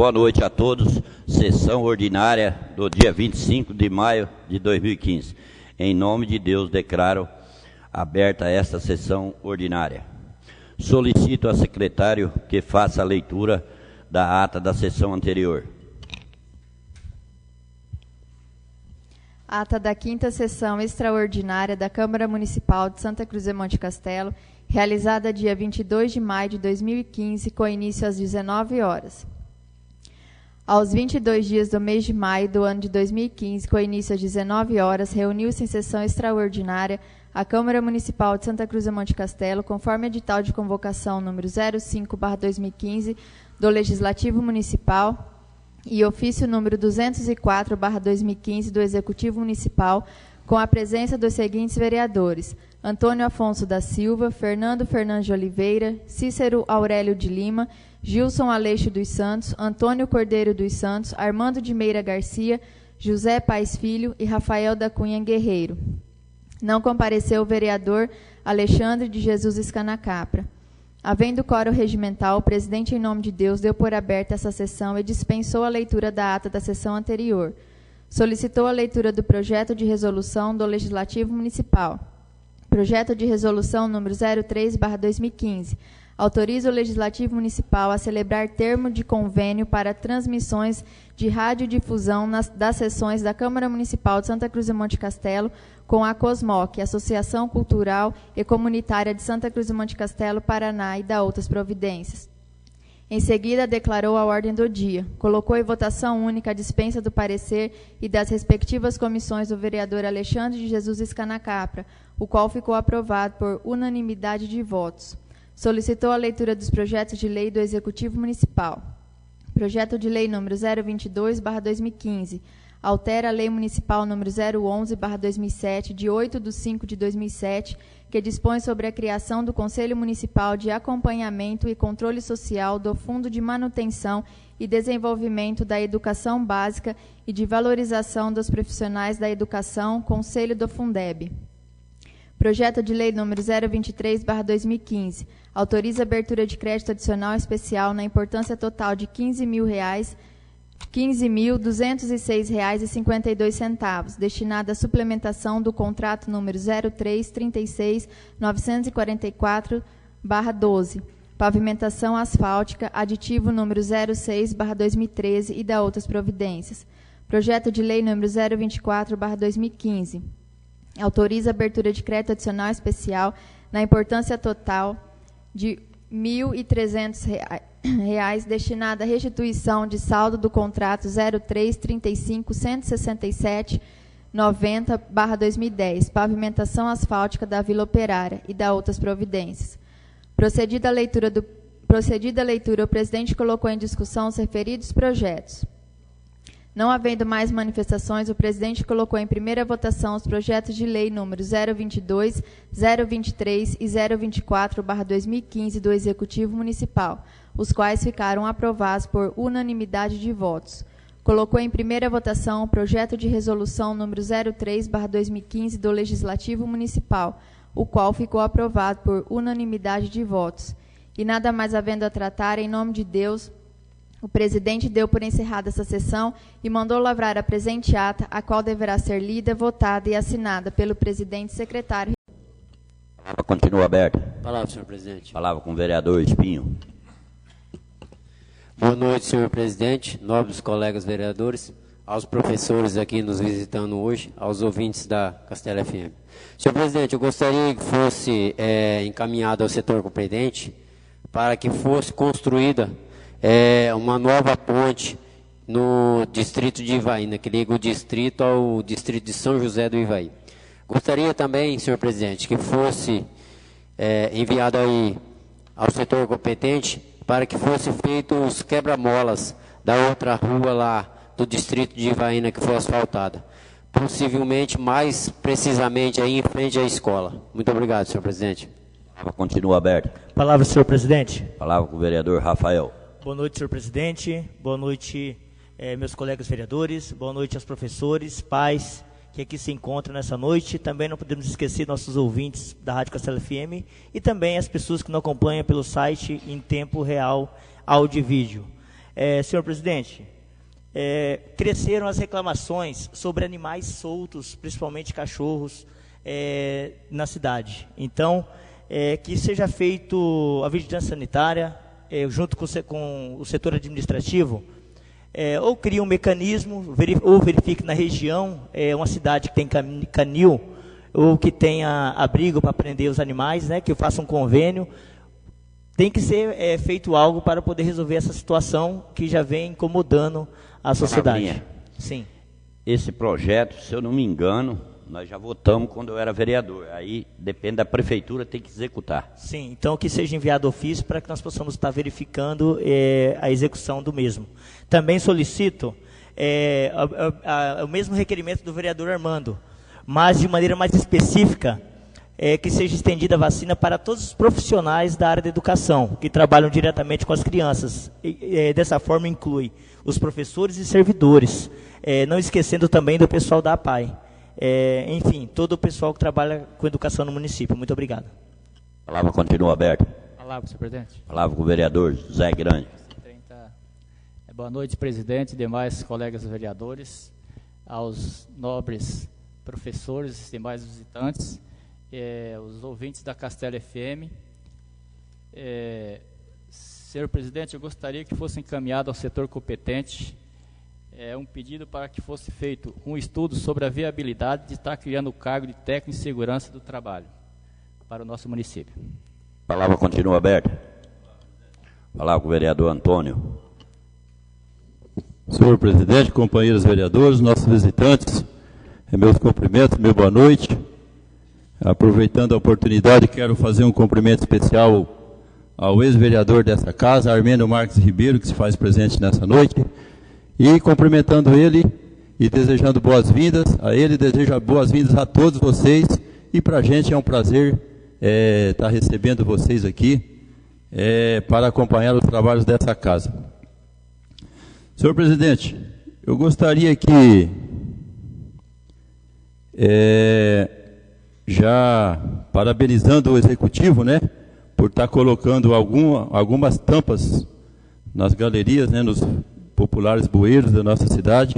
Boa noite a todos. Sessão ordinária do dia 25 de maio de 2015. Em nome de Deus, declaro aberta esta sessão ordinária. Solicito ao secretário que faça a leitura da ata da sessão anterior. Ata da 5ª Sessão Extraordinária da Câmara Municipal de Santa Cruz de Monte Castelo, realizada dia 22 de maio de 2015, com início às 19 horas. Aos 22 dias do mês de maio do ano de 2015, com início às 19 horas, reuniu-se em sessão extraordinária a Câmara Municipal de Santa Cruz de Monte Castelo, conforme edital de convocação número 05/2015 do Legislativo Municipal e ofício número 204/2015 do Executivo Municipal, com a presença dos seguintes vereadores: Antônio Afonso da Silva, Fernando Fernandes de Oliveira, Cícero Aurélio de Lima, Gilson Aleixo dos Santos, Antônio Cordeiro dos Santos, Armando de Meira Garcia, José Paes Filho e Rafael da Cunha Guerreiro. Não compareceu o vereador Alexandre de Jesus Escanacapra. Havendo quórum regimental, o presidente, em nome de Deus, deu por aberta essa sessão e dispensou a leitura da ata da sessão anterior. Solicitou a leitura do projeto de resolução do Legislativo Municipal. Projeto de resolução número 03/2015. Autoriza o Legislativo Municipal a celebrar termo de convênio para transmissões de radiodifusão das sessões da Câmara Municipal de Santa Cruz de Monte Castelo com a COSMOC, Associação Cultural e Comunitária de Santa Cruz de Monte Castelo, Paraná, e da outras providências. Em seguida, declarou a ordem do dia. Colocou em votação única a dispensa do parecer e das respectivas comissões do vereador Alexandre de Jesus Escanacapra, o qual ficou aprovado por unanimidade de votos. Solicitou a leitura dos projetos de lei do Executivo Municipal. Projeto de lei número 022/2015. Altera a Lei Municipal número 011/2007, de 8/5/2007, que dispõe sobre a criação do Conselho Municipal de Acompanhamento e Controle Social do Fundo de Manutenção e Desenvolvimento da Educação Básica e de Valorização dos Profissionais da Educação, Conselho do Fundeb. Projeto de lei número 023/2015. Autoriza a abertura de crédito adicional especial na importância total de R$ 15.206,52, destinada à suplementação do contrato número 0336-944/12, pavimentação asfáltica, aditivo número 06/2013 e da outras providências. Projeto de lei número 024/2015. Autoriza a abertura de crédito adicional especial na importância total de R$ 1.300, destinada à restituição de saldo do contrato 03-35-167-90/2010, pavimentação asfáltica da Vila Operária e da outras providências. Procedida a leitura, o presidente colocou em discussão os referidos projetos. Não havendo mais manifestações, o presidente colocou em primeira votação os projetos de lei número 022, 023 e 024/2015 do Executivo Municipal, os quais ficaram aprovados por unanimidade de votos. Colocou em primeira votação o projeto de resolução número 03/2015 do Legislativo Municipal, o qual ficou aprovado por unanimidade de votos. E nada mais havendo a tratar, em nome de Deus, o presidente deu por encerrada essa sessão e mandou lavrar a presente ata, a qual deverá ser lida, votada e assinada pelo presidente e secretário. A palavra continua aberta. Palavra, senhor presidente. Palavra com o vereador Espinho. Boa noite, senhor presidente, nobres colegas vereadores, aos professores aqui nos visitando hoje, aos ouvintes da Castelo FM. Senhor presidente, eu gostaria que fosse encaminhado ao setor competente para que fosse construída uma nova ponte no distrito de Ivaí, que liga o distrito ao distrito de São José do Ivaí. Gostaria também, senhor presidente, que fosse enviado aí ao setor competente para que fosse feito os quebra-molas da outra rua lá do distrito de Ivaí, que foi asfaltada. Possivelmente, mais precisamente, aí em frente à escola. Muito obrigado, senhor presidente. A palavra continua aberta. Palavra, senhor presidente. Palavra com o vereador Rafael. Boa noite, senhor presidente. Boa noite, meus colegas vereadores. Boa noite aos professores, pais que aqui se encontram nessa noite. Também não podemos esquecer nossos ouvintes da Rádio Castelo FM e também as pessoas que nos acompanham pelo site em tempo real, áudio e vídeo. Senhor presidente, cresceram as reclamações sobre animais soltos, principalmente cachorros, na cidade. Então, que seja feito a vigilância sanitária, junto com o setor administrativo, ou cria um mecanismo, ou verifique na região, uma cidade que tem canil, ou que tenha abrigo para prender os animais, né, que faça um convênio. Tem que ser feito algo para poder resolver essa situação que já vem incomodando a sociedade. Sim. Esse projeto, se eu não me engano, nós já votamos quando eu era vereador. Aí depende da prefeitura, tem que executar. Sim, então que seja enviado ofício para que nós possamos estar verificando a execução do mesmo. Também solicito o mesmo requerimento do vereador Armando, mas de maneira mais específica, que seja estendida a vacina para todos os profissionais da área da educação, que trabalham diretamente com as crianças. Dessa forma inclui os professores e servidores, não esquecendo também do pessoal da APAE. Enfim, todo o pessoal que trabalha com educação no município. Muito obrigado. A palavra continua aberta. Palavra, senhor presidente. Palavra com o vereador Zé Grande. Boa noite, presidente e demais colegas vereadores, aos nobres professores e demais visitantes, os ouvintes da Castelo FM. Senhor presidente, eu gostaria que fosse encaminhado ao setor competente um pedido para que fosse feito um estudo sobre a viabilidade de estar criando o cargo de técnico de segurança do trabalho para o nosso município. A palavra continua aberta. Palavra com o vereador Antônio. Senhor presidente, companheiros vereadores, nossos visitantes, meus cumprimentos, meu boa noite. Aproveitando a oportunidade, quero fazer um cumprimento especial ao ex-vereador dessa casa, Armênio Marques Ribeiro, que se faz presente nessa noite, e cumprimentando ele e desejando boas-vindas a ele, desejo boas-vindas a todos vocês, e para a gente é um prazer estar recebendo vocês aqui para acompanhar os trabalhos dessa casa. Senhor presidente, eu gostaria que, já parabenizando o executivo, né, por estar colocando algumas tampas nas galerias, né, nos populares bueiros da nossa cidade,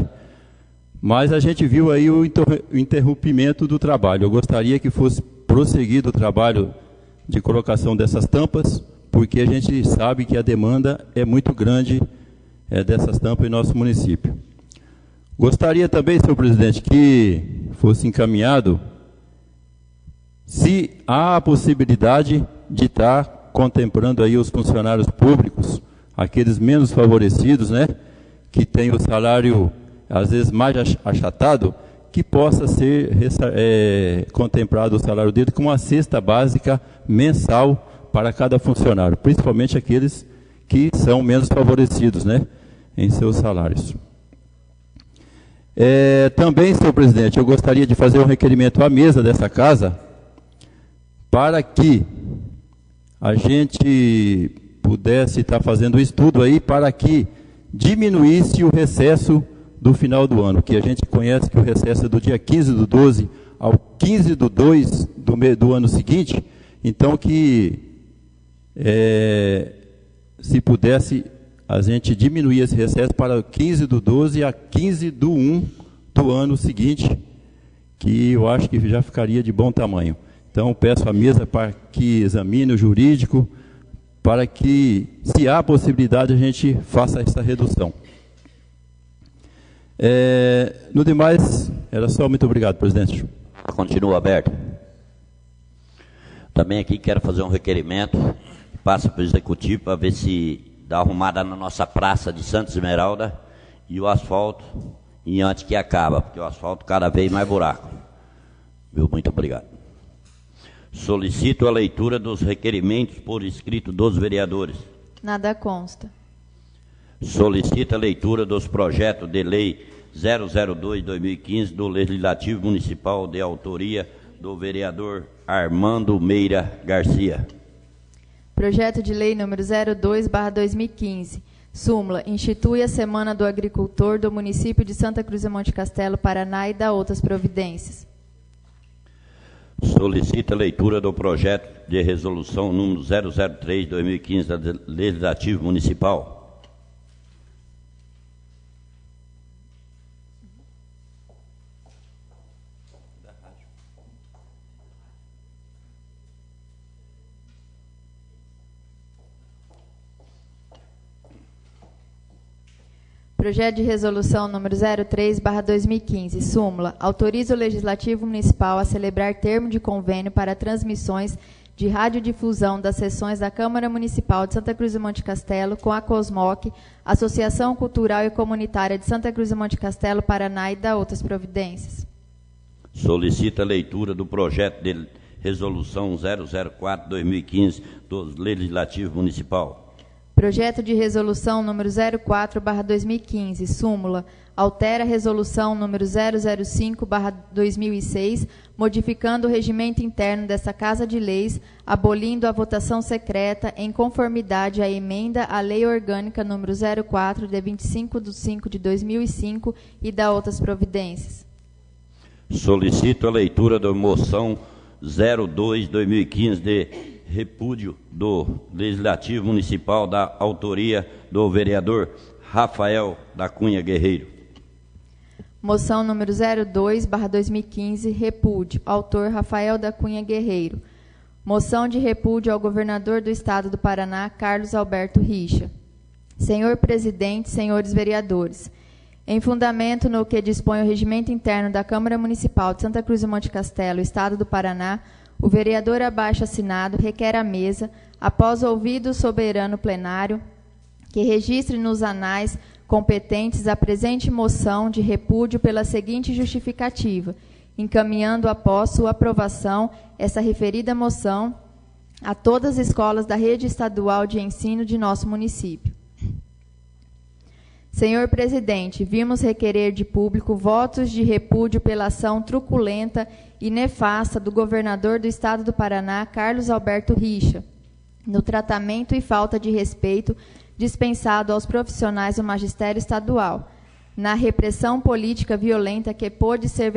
mas a gente viu aí o interrompimento do trabalho. Eu gostaria que fosse prosseguido o trabalho de colocação dessas tampas, porque a gente sabe que a demanda é muito grande dessas tampas em nosso município. Gostaria também, senhor presidente, que fosse encaminhado se há a possibilidade de estar contemplando aí os funcionários públicos, aqueles menos favorecidos, né, que têm o salário às vezes mais achatado, que possa ser contemplado o salário dele com uma cesta básica mensal para cada funcionário, principalmente aqueles que são menos favorecidos, né, em seus salários. Também, senhor presidente, eu gostaria de fazer um requerimento à mesa dessa casa para que a gente pudesse estar fazendo um estudo aí para que diminuísse o recesso do final do ano, que a gente conhece que o recesso é do dia 15/12 ao 15/2 do ano seguinte, então que se pudesse a gente diminuir esse recesso para 15/12 a 15/1 do ano seguinte, que eu acho que já ficaria de bom tamanho. Então, peço à mesa para que examine o jurídico, para que, se há possibilidade, a gente faça essa redução. No demais, era só. Muito obrigado, presidente. Continua aberto. Também aqui quero fazer um requerimento, passa para o executivo para ver se dá arrumada na nossa praça de Santa Esmeralda e o asfalto, e antes que acaba, porque o asfalto cada vez mais buraco. Viu? Muito obrigado. Solicito a leitura dos requerimentos por escrito dos vereadores. Nada consta. Solicito a leitura dos projetos de lei 002/2015 do Legislativo Municipal de autoria do vereador Armando Meira Garcia. Projeto de lei número 02/2015. Súmula. Institui a Semana do Agricultor do município de Santa Cruz de Monte Castelo, Paraná, e dá outras providências. Solicita a leitura do projeto de resolução número 003/2015 do Legislativo Municipal. Projeto de resolução número 03/2015, súmula, autoriza o Legislativo Municipal a celebrar termo de convênio para transmissões de radiodifusão das sessões da Câmara Municipal de Santa Cruz do Monte Castelo com a COSMOC, Associação Cultural e Comunitária de Santa Cruz do Monte Castelo, Paraná, e da outras providências. Solicita a leitura do projeto de resolução 004/2015 do Legislativo Municipal. Projeto de resolução número 04/2015, súmula, altera a resolução número 005/2006, modificando o regimento interno dessa Casa de Leis, abolindo a votação secreta em conformidade à emenda à Lei Orgânica número 04, de 25/5/2005 e da outras providências. Solicito a leitura da moção 02/2015 de repúdio do Legislativo Municipal, da autoria do vereador Rafael da Cunha Guerreiro. Moção número 02/2015, repúdio, autor Rafael da Cunha Guerreiro. Moção de repúdio ao governador do Estado do Paraná, Carlos Alberto Richa. Senhor presidente, senhores vereadores, em fundamento no que dispõe o regimento interno da Câmara Municipal de Santa Cruz do Monte Castelo, Estado do Paraná, o vereador abaixo assinado requer à mesa, após ouvido o soberano plenário, que registre nos anais competentes a presente moção de repúdio pela seguinte justificativa, encaminhando após sua aprovação essa referida moção a todas as escolas da rede estadual de ensino de nosso município. Senhor presidente, vimos requerer de público votos de repúdio pela ação truculenta e nefasta do governador do Estado do Paraná, Carlos Alberto Richa, no tratamento e falta de respeito dispensado aos profissionais do magistério estadual, na repressão política violenta que pôde ser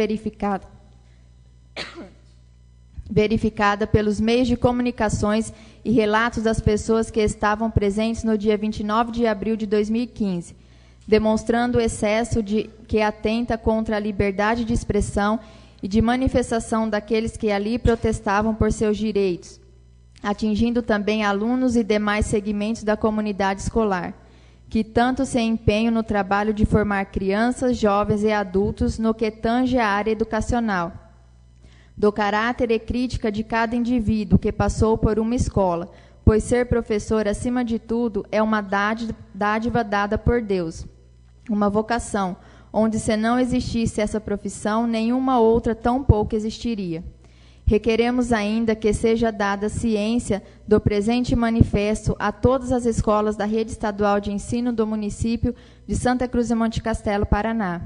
verificada pelos meios de comunicações e relatos das pessoas que estavam presentes no dia 29 de abril de 2015, demonstrando o excesso que atenta contra a liberdade de expressão e de manifestação daqueles que ali protestavam por seus direitos, atingindo também alunos e demais segmentos da comunidade escolar, que tanto se empenham no trabalho de formar crianças, jovens e adultos no que tange à área educacional, do caráter e crítica de cada indivíduo que passou por uma escola, pois ser professor, acima de tudo, é uma dádiva dada por Deus, uma vocação, onde se não existisse essa profissão, nenhuma outra tampouco existiria. Requeremos ainda que seja dada ciência do presente manifesto a todas as escolas da rede estadual de ensino do município de Santa Cruz do Monte Castelo, Paraná.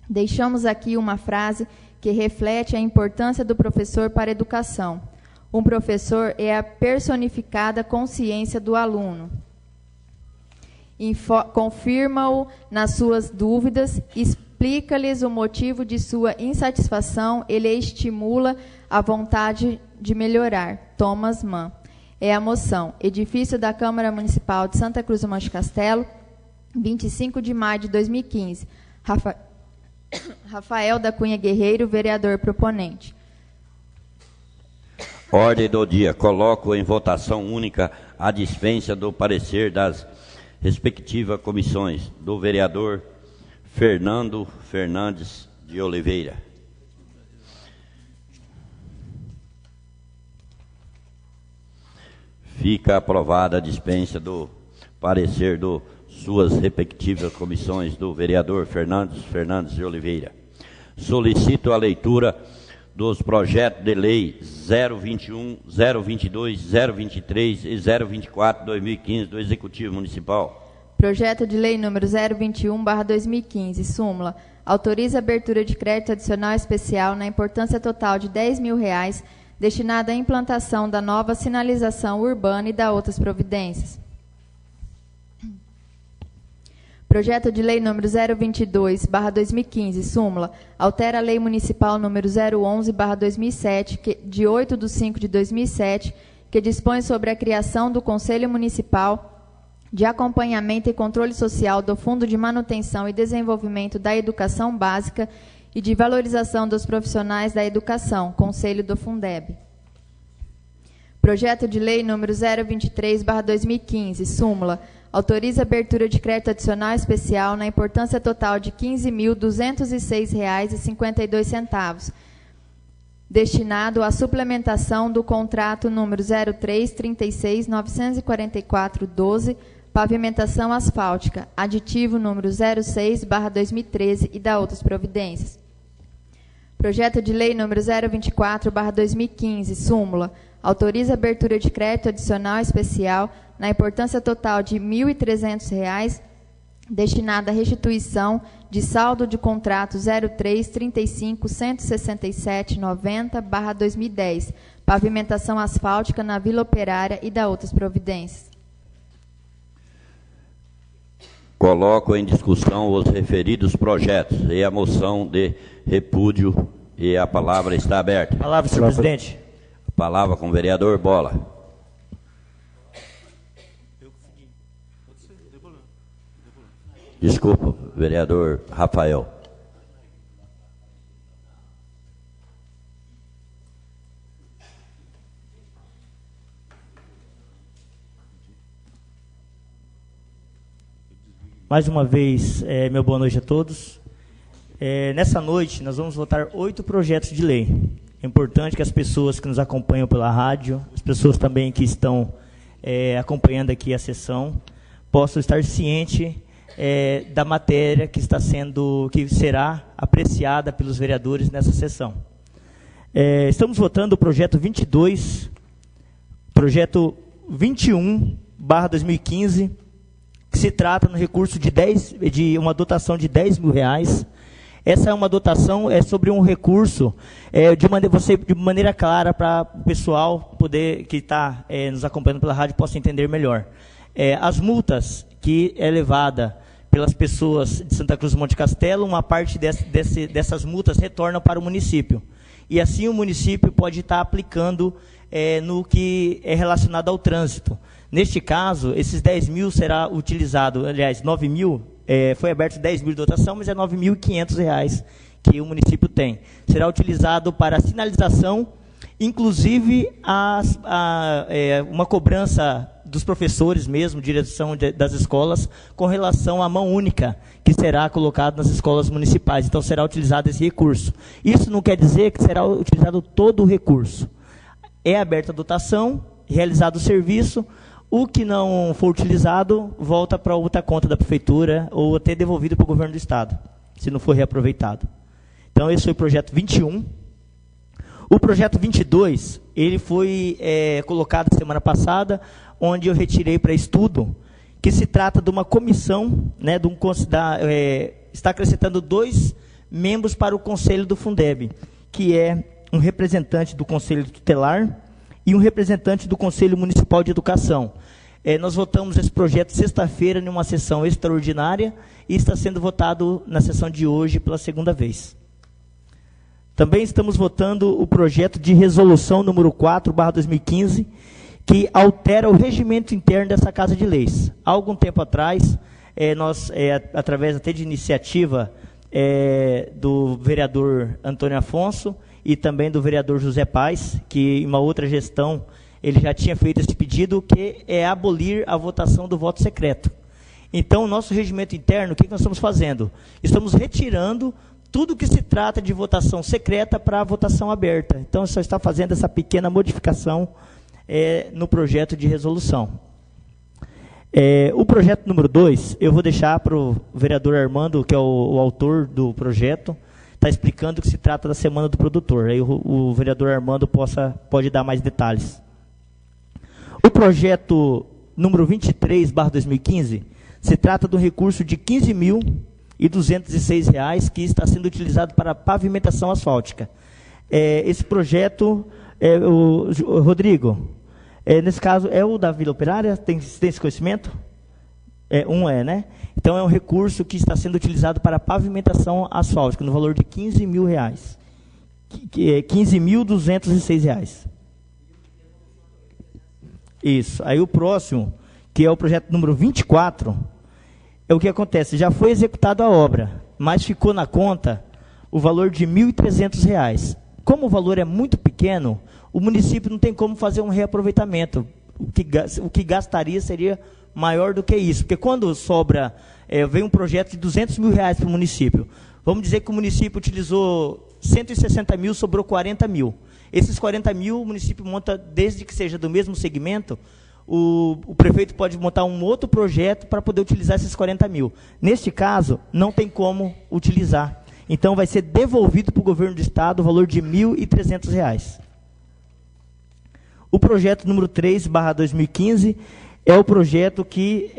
Deixamos aqui uma frase que reflete a importância do professor para a educação. Um professor é a personificada consciência do aluno. Confirma-o nas suas dúvidas, explica-lhes o motivo de sua insatisfação, ele estimula a vontade de melhorar. Thomas Mann. É a moção. Edifício da Câmara Municipal de Santa Cruz do Monte Castelo, 25 de maio de 2015. Rafael da Cunha Guerreiro, vereador proponente. Ordem do dia. Coloco em votação única a dispensa do parecer das respectivas comissões do vereador Fernando Fernandes de Oliveira. Fica aprovada a dispensa do parecer de suas respectivas comissões do vereador Fernandes de Oliveira. Solicito a leitura dos projetos de lei 021, 022, 023 e 024/2015 do Executivo Municipal. Projeto de lei número 021/2015, súmula, autoriza a abertura de crédito adicional especial na importância total de R$10.000, destinada à implantação da nova sinalização urbana e da outras providências. Projeto de lei número 022/2015, súmula, altera a lei municipal número 011/2007, de 8/5/2007, que dispõe sobre a criação do Conselho Municipal de Acompanhamento e Controle Social do Fundo de Manutenção e Desenvolvimento da Educação Básica e de Valorização dos Profissionais da Educação, Conselho do Fundeb. Projeto de lei número 023/2015, súmula, autoriza a abertura de crédito adicional especial na importância total de R$ 15.206,52, destinado à suplementação do contrato número 03-36-944-12, pavimentação asfáltica, aditivo número 06/2013 e da outras providências. Projeto de lei número 024/2015, súmula, autoriza a abertura de crédito adicional especial na importância total de R$ 1.300, destinada à restituição de saldo de contrato 03-35-167-90/2010, pavimentação asfáltica na Vila Operária e da outras providências. Coloco em discussão os referidos projetos e a moção de repúdio, e a palavra está aberta. Palavra, senhor presidente. Palavra com o vereador Bola. Desculpa, vereador Rafael. Mais uma vez, meu boa noite a todos. Nessa noite, nós vamos votar 8 projetos de lei. É importante que as pessoas que nos acompanham pela rádio, as pessoas também que estão acompanhando aqui a sessão, possam estar cientes da matéria que será apreciada pelos vereadores nessa sessão. Estamos votando o projeto 22, projeto 21/2015, que se trata no recurso de uma dotação de R$ 10.000. Essa é uma dotação sobre um recurso de maneira clara para o pessoal que está nos acompanhando pela rádio possa entender melhor. As multas que é levada pelas pessoas de Santa Cruz do Monte Castelo, uma parte dessas multas retorna para o município. E assim o município pode estar aplicando no que é relacionado ao trânsito. Neste caso, esses 10 mil será utilizado, aliás, 9 mil, foi aberto 10 mil de dotação, mas é R$ 9.500 que o município tem. Será utilizado para sinalização, inclusive uma cobrança dos professores mesmo, direção das escolas, com relação à mão única, que será colocado nas escolas municipais. Então, será utilizado esse recurso. Isso não quer dizer que será utilizado todo o recurso. É aberta a dotação, realizado o serviço, o que não for utilizado volta para outra conta da prefeitura ou até devolvido para o governo do estado, se não for reaproveitado. Então, esse foi o projeto 21. O projeto 22, ele foi colocado semana passada, onde eu retirei para estudo, que se trata de uma comissão, está acrescentando 2 membros para o Conselho do Fundeb, que é um representante do Conselho Tutelar e um representante do Conselho Municipal de Educação. Nós votamos esse projeto sexta-feira, em uma sessão extraordinária, e está sendo votado na sessão de hoje pela segunda vez. Também estamos votando o projeto de resolução número 4/2015, que altera o regimento interno dessa Casa de Leis. Há algum tempo atrás, nós, através até de iniciativa do vereador Antônio Afonso e também do vereador José Paes, que em uma outra gestão ele já tinha feito esse pedido, que é abolir a votação do voto secreto. Então, o nosso regimento interno, o que nós estamos fazendo? Estamos retirando tudo que se trata de votação secreta para a votação aberta. Então, só está fazendo essa pequena modificação no projeto de resolução. O projeto número 2, eu vou deixar para o vereador Armando, que é o autor do projeto, está explicando que se trata da Semana do Produtor. Aí o vereador Armando pode dar mais detalhes. O projeto número 23/2015 se trata de um recurso de R$ 15.206 que está sendo utilizado para pavimentação asfáltica. Esse projeto, Rodrigo, nesse caso, é o da Vila Operária? Tem esse conhecimento? Né? Então, é um recurso que está sendo utilizado para pavimentação asfáltica, no valor de R$ 15.000. R$ 15.206. Isso. Aí o próximo, que é o projeto número 24, o que acontece? Já foi executada a obra, mas ficou na conta o valor de R$ 1.300. Como o valor é muito pequeno, o município não tem como fazer um reaproveitamento. O que gastaria seria maior do que isso. Porque quando sobra, vem um projeto de R$200 mil para o município. Vamos dizer que o município utilizou 160 mil, sobrou 40 mil. Esses 40 mil, o município monta, desde que seja do mesmo segmento, o prefeito pode montar um outro projeto para poder utilizar esses 40 mil. Neste caso, não tem como utilizar. Então, vai ser devolvido para o governo do estado o valor de R$ 1.300. O projeto número 3/2015 é o projeto que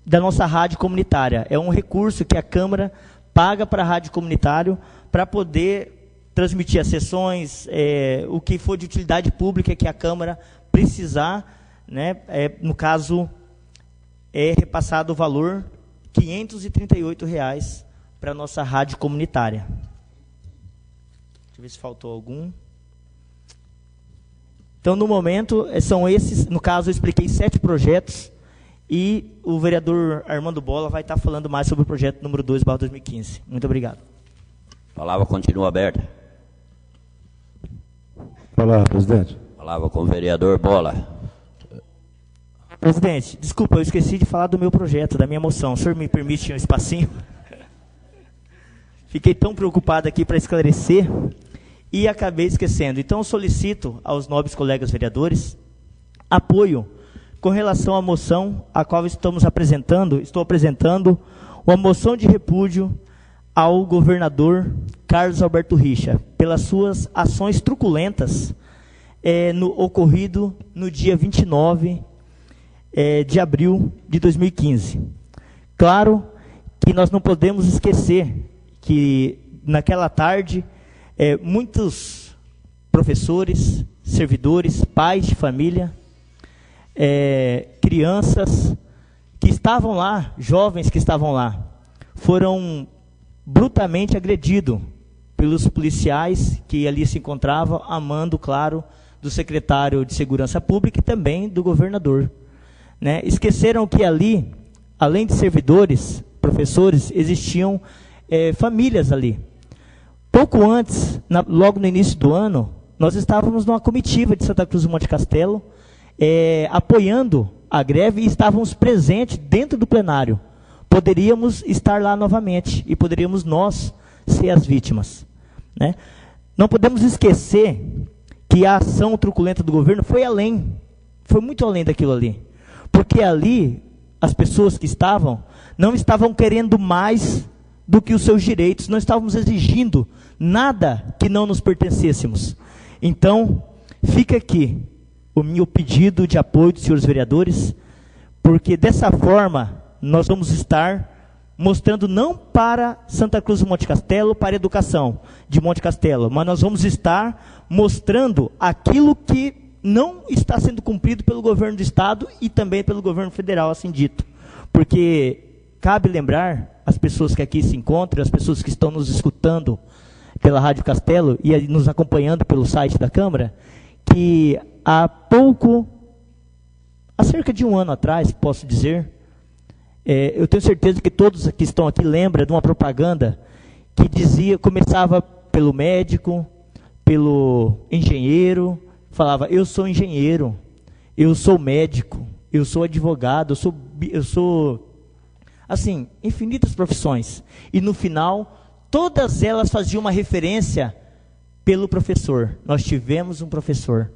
da nossa rádio comunitária. É um recurso que a Câmara paga para a rádio comunitária para poder transmitir as sessões, o que for de utilidade pública que a Câmara precisar, né, no caso, é repassado o valor R$ 538 para a nossa rádio comunitária. Deixa eu ver se faltou algum. Então, no momento, são esses, no caso, eu expliquei 7 projetos, e o vereador Armando Bola vai estar falando mais sobre o projeto número 2/2015. Muito obrigado. A palavra continua aberta. Palavra, presidente. Palavra com o vereador Bola. Presidente, desculpa, eu esqueci de falar do meu projeto, da minha moção. O senhor me permite um espacinho? Fiquei tão preocupado aqui para esclarecer e acabei esquecendo. Então, eu solicito aos nobres colegas vereadores apoio com relação à moção a qual estou apresentando uma moção de repúdio ao governador Carlos Alberto Richa, pelas suas ações truculentas ocorrido no dia 29 de abril de 2015. Claro que nós não podemos esquecer que naquela tarde muitos professores, servidores, pais de família, crianças que estavam lá, jovens que estavam lá, foram brutalmente agredidos pelos policiais que ali se encontravam, a mando, claro, do secretário de Segurança Pública e também do governador. Né? Esqueceram que ali, além de servidores, professores, existiam famílias ali. Pouco antes, logo no início do ano, nós estávamos numa comitiva de Santa Cruz do Monte Castelo, apoiando a greve e estávamos presentes dentro do plenário. Poderíamos estar lá novamente e poderíamos nós ser as vítimas. Né? Não podemos esquecer que a ação truculenta do governo foi muito além daquilo ali. Porque ali, as pessoas que não estavam querendo mais do que os seus direitos, não estávamos exigindo nada que não nos pertencêssemos. Então, fica aqui o meu pedido de apoio dos senhores vereadores, porque dessa forma nós vamos estar mostrando não para Santa Cruz do Monte Castelo, para a educação de Monte Castelo, mas nós vamos estar mostrando aquilo que não está sendo cumprido pelo governo do estado e também pelo governo federal, assim dito. Porque cabe lembrar as pessoas que aqui se encontram, as pessoas que estão nos escutando pela Rádio Castelo e nos acompanhando pelo site da Câmara, que há cerca de um ano atrás, posso dizer, eu tenho certeza que todos que estão aqui lembram de uma propaganda que começava pelo médico, pelo engenheiro, falava: eu sou engenheiro, eu sou médico, eu sou advogado, eu sou assim, infinitas profissões. E no final, todas elas faziam uma referência pelo professor. Nós tivemos um professor.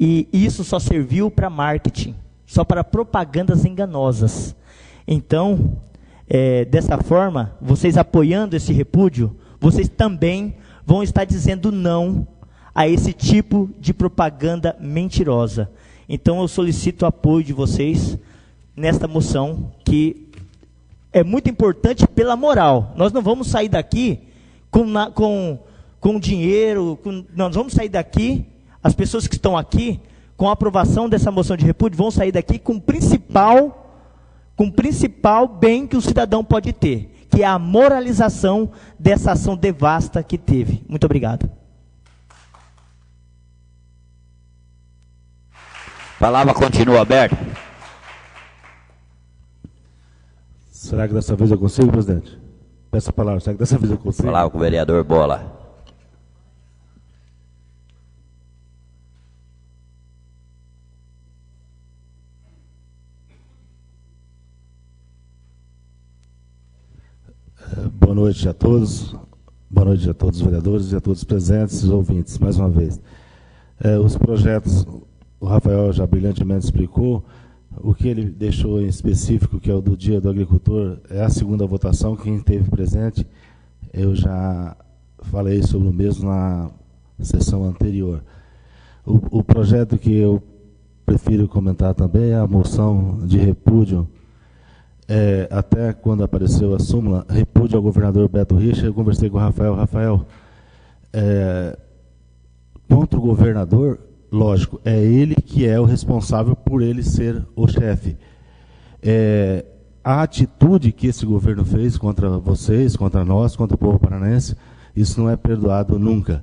E isso só serviu para marketing, só para propagandas enganosas. Então, dessa forma, vocês apoiando esse repúdio, vocês também vão estar dizendo não a esse tipo de propaganda mentirosa. Então, eu solicito o apoio de vocês nesta moção, que é muito importante pela moral. Nós não vamos sair daqui com dinheiro, nós vamos sair daqui, as pessoas que estão aqui, com a aprovação dessa moção de repúdio, vão sair daqui com o principal bem que o cidadão pode ter, que é a moralização dessa ação devasta que teve. Muito obrigado. A palavra continua aberta. Será que dessa vez eu consigo, presidente? Peço a palavra. Será que dessa vez eu consigo? Palavra com o vereador Bola. Boa noite a todos. Boa noite a todos os vereadores e a todos os presentes e ouvintes, mais uma vez. Os projetos, o Rafael já brilhantemente explicou. O que ele deixou em específico, que é o do Dia do Agricultor, é a segunda votação. Quem esteve presente, eu já falei sobre o mesmo na sessão anterior. O projeto que eu prefiro comentar também é a moção de repúdio, até quando apareceu a súmula, repúdio ao governador Beto Richa. Eu conversei com o Rafael. Rafael, contra o governador, lógico, é ele que é o responsável por ele ser o chefe. A atitude que esse governo fez contra vocês, contra nós, contra o povo paranaense, isso não é perdoado nunca.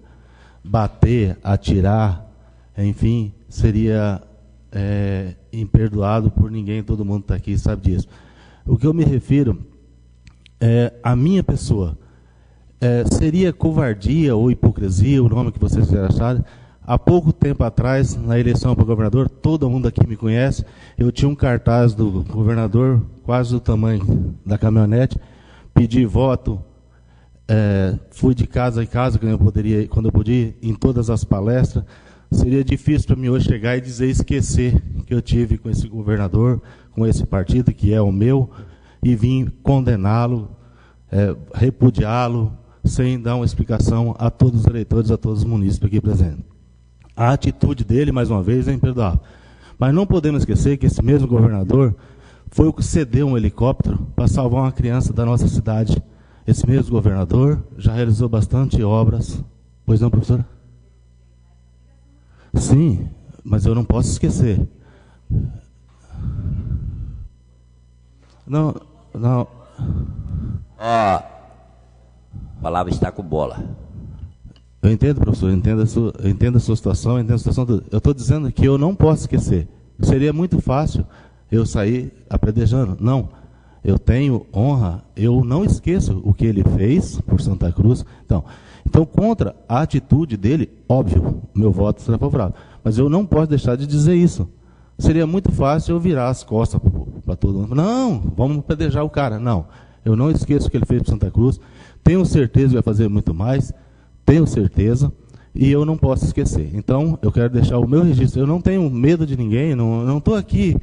Bater, atirar, enfim, seria imperdoado por ninguém, todo mundo está aqui e sabe disso. O que eu me refiro é a minha pessoa. Seria covardia ou hipocrisia, o nome que vocês quiserem achar. Há pouco tempo atrás, na eleição para governador, todo mundo aqui me conhece, eu tinha um cartaz do governador, quase do tamanho da caminhonete, pedi voto, fui de casa em casa, quando eu podia, em todas as palestras. Seria difícil para mim hoje chegar e esquecer que eu tive com esse governador, com esse partido, que é o meu, e vim condená-lo, repudiá-lo, sem dar uma explicação a todos os eleitores, a todos os munícipes aqui presentes. A atitude dele, mais uma vez, é imperdoável. Mas não podemos esquecer que esse mesmo governador foi o que cedeu um helicóptero para salvar uma criança da nossa cidade. Esse mesmo governador já realizou bastante obras. Pois não, professora? Sim, mas eu não posso esquecer. Não. A palavra está com bola. Eu entendo, professor, eu entendo a sua situação, eu entendo a situação do... Eu estou dizendo que eu não posso esquecer. Seria muito fácil eu sair apredejando. Não, eu tenho honra, eu não esqueço o que ele fez por Santa Cruz. Então, contra a atitude dele, óbvio, meu voto será favorável. Mas eu não posso deixar de dizer isso. Seria muito fácil eu virar as costas para todo mundo. Não, vamos apedrejar o cara. Não, eu não esqueço o que ele fez por Santa Cruz. Tenho certeza que vai fazer muito mais. Tenho certeza, e eu não posso esquecer. Então, eu quero deixar o meu registro. Eu não tenho medo de ninguém, não estou aqui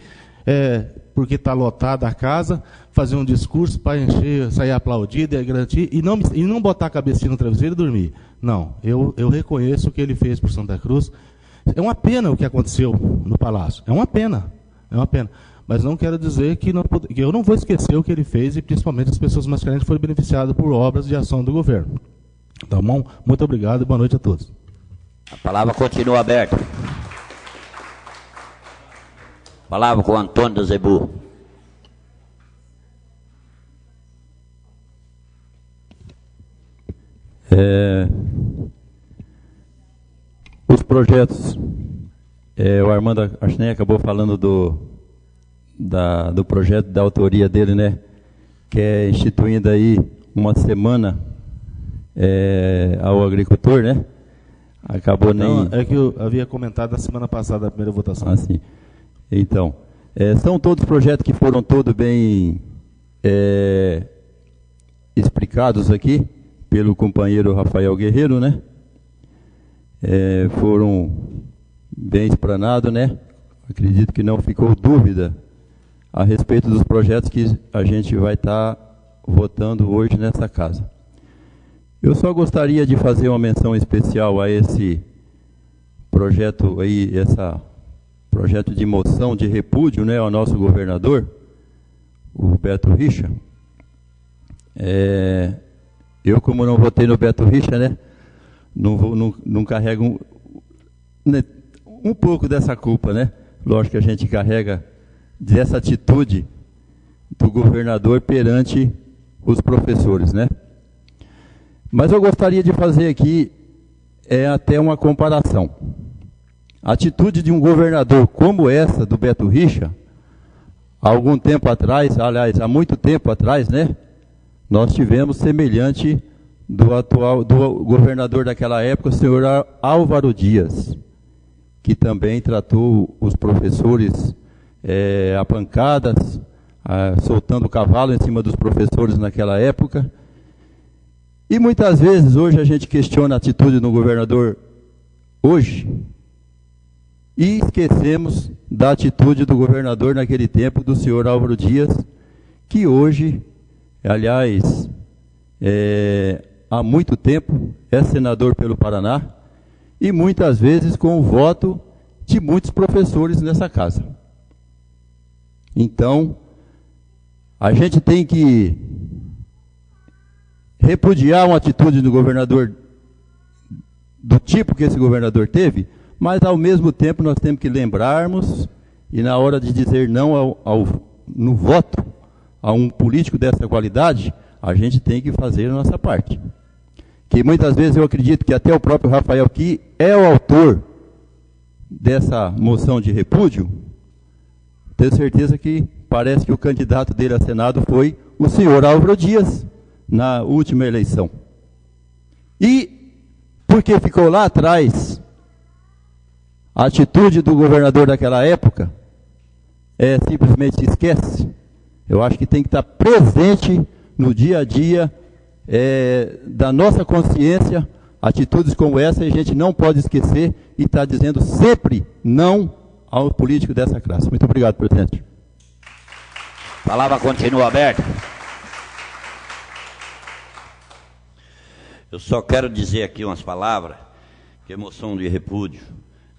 porque está lotada a casa, fazer um discurso para encher, sair aplaudido e garantir, e não botar a cabecinha no travesseiro e dormir. Não, eu reconheço o que ele fez por Santa Cruz. É uma pena o que aconteceu no Palácio. É uma pena. Mas não quero dizer que eu não vou esquecer o que ele fez, e principalmente as pessoas mais carentes foram beneficiadas por obras de ação do governo. Tá bom? Muito obrigado e boa noite a todos. A palavra continua aberta. Palavra com Antônio da Zebu. Os projetos, o Armando Archney acabou falando do projeto da autoria dele, né? Que é instituindo aí uma semana ao agricultor, né? Acabou Não, é que eu havia comentado na semana passada, a primeira votação. Ah, sim. Então, são todos projetos que foram todos bem explicados aqui pelo companheiro Rafael Guerreiro, né? Foram bem explanados, né? Acredito que não ficou dúvida a respeito dos projetos que a gente vai estar votando hoje nessa casa. Eu só gostaria de fazer uma menção especial a esse projeto aí, projeto de moção de repúdio, né, ao nosso governador, o Beto Richa. Eu, como não votei no Beto Richa, né, não carrego um pouco dessa culpa, né? Lógico que a gente carrega dessa atitude do governador perante os professores, né? Mas eu gostaria de fazer aqui até uma comparação. A atitude de um governador como essa do Beto Richa, há algum tempo atrás, aliás, há muito tempo atrás, né? Nós tivemos semelhante do governador daquela época, o senhor Álvaro Dias, que também tratou os professores a pancadas, soltando o cavalo em cima dos professores naquela época. E muitas vezes, hoje, a gente questiona a atitude do governador hoje, e esquecemos da atitude do governador naquele tempo, do senhor Álvaro Dias, que hoje, aliás, há muito tempo, é senador pelo Paraná, e muitas vezes com o voto de muitos professores nessa casa. Então, a gente tem que repudiar uma atitude do governador do tipo que esse governador teve, mas ao mesmo tempo nós temos que lembrarmos, e na hora de dizer não no voto a um político dessa qualidade, a gente tem que fazer a nossa parte. Que muitas vezes eu acredito que até o próprio Rafael, que é o autor dessa moção de repúdio, tenho certeza que parece que o candidato dele a Senado foi o senhor Álvaro Dias, na última eleição. E, porque ficou lá atrás, a atitude do governador daquela época, simplesmente esquece. Eu acho que tem que estar presente no dia a dia da nossa consciência, atitudes como essa, e a gente não pode esquecer e estar dizendo sempre não ao político dessa classe. Muito obrigado, presidente. A palavra continua aberta. Eu só quero dizer aqui umas palavras, que a moção de repúdio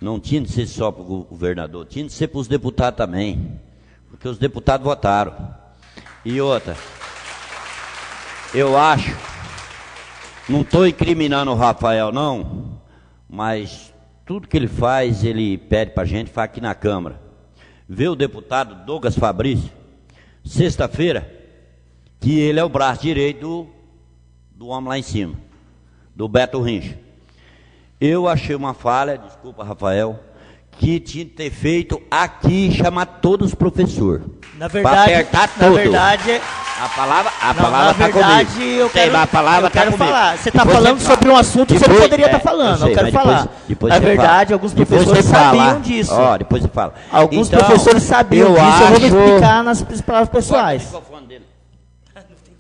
não tinha de ser só para o governador, tinha de ser para os deputados também, porque os deputados votaram. E outra, eu acho, não estou incriminando o Rafael não, mas tudo que ele faz, ele pede para a gente, faz aqui na Câmara. Vê o deputado Douglas Fabrício, sexta-feira, que ele é o braço direito do homem lá em cima, do Beto Rincha. Eu achei uma falha, desculpa, Rafael, que tinha que ter feito aqui, chamar todos os professores. Na verdade, apertar na tudo. verdade, a palavra está comigo. Eu quero, a palavra tá comigo. falar. Você está falando sobre um assunto que você não poderia estar falando. Eu quero falar. Na verdade, alguns professores sabiam disso. Ó, depois você fala. Alguns professores sabiam disso. Eu vou me explicar nas palavras pessoais. Não tem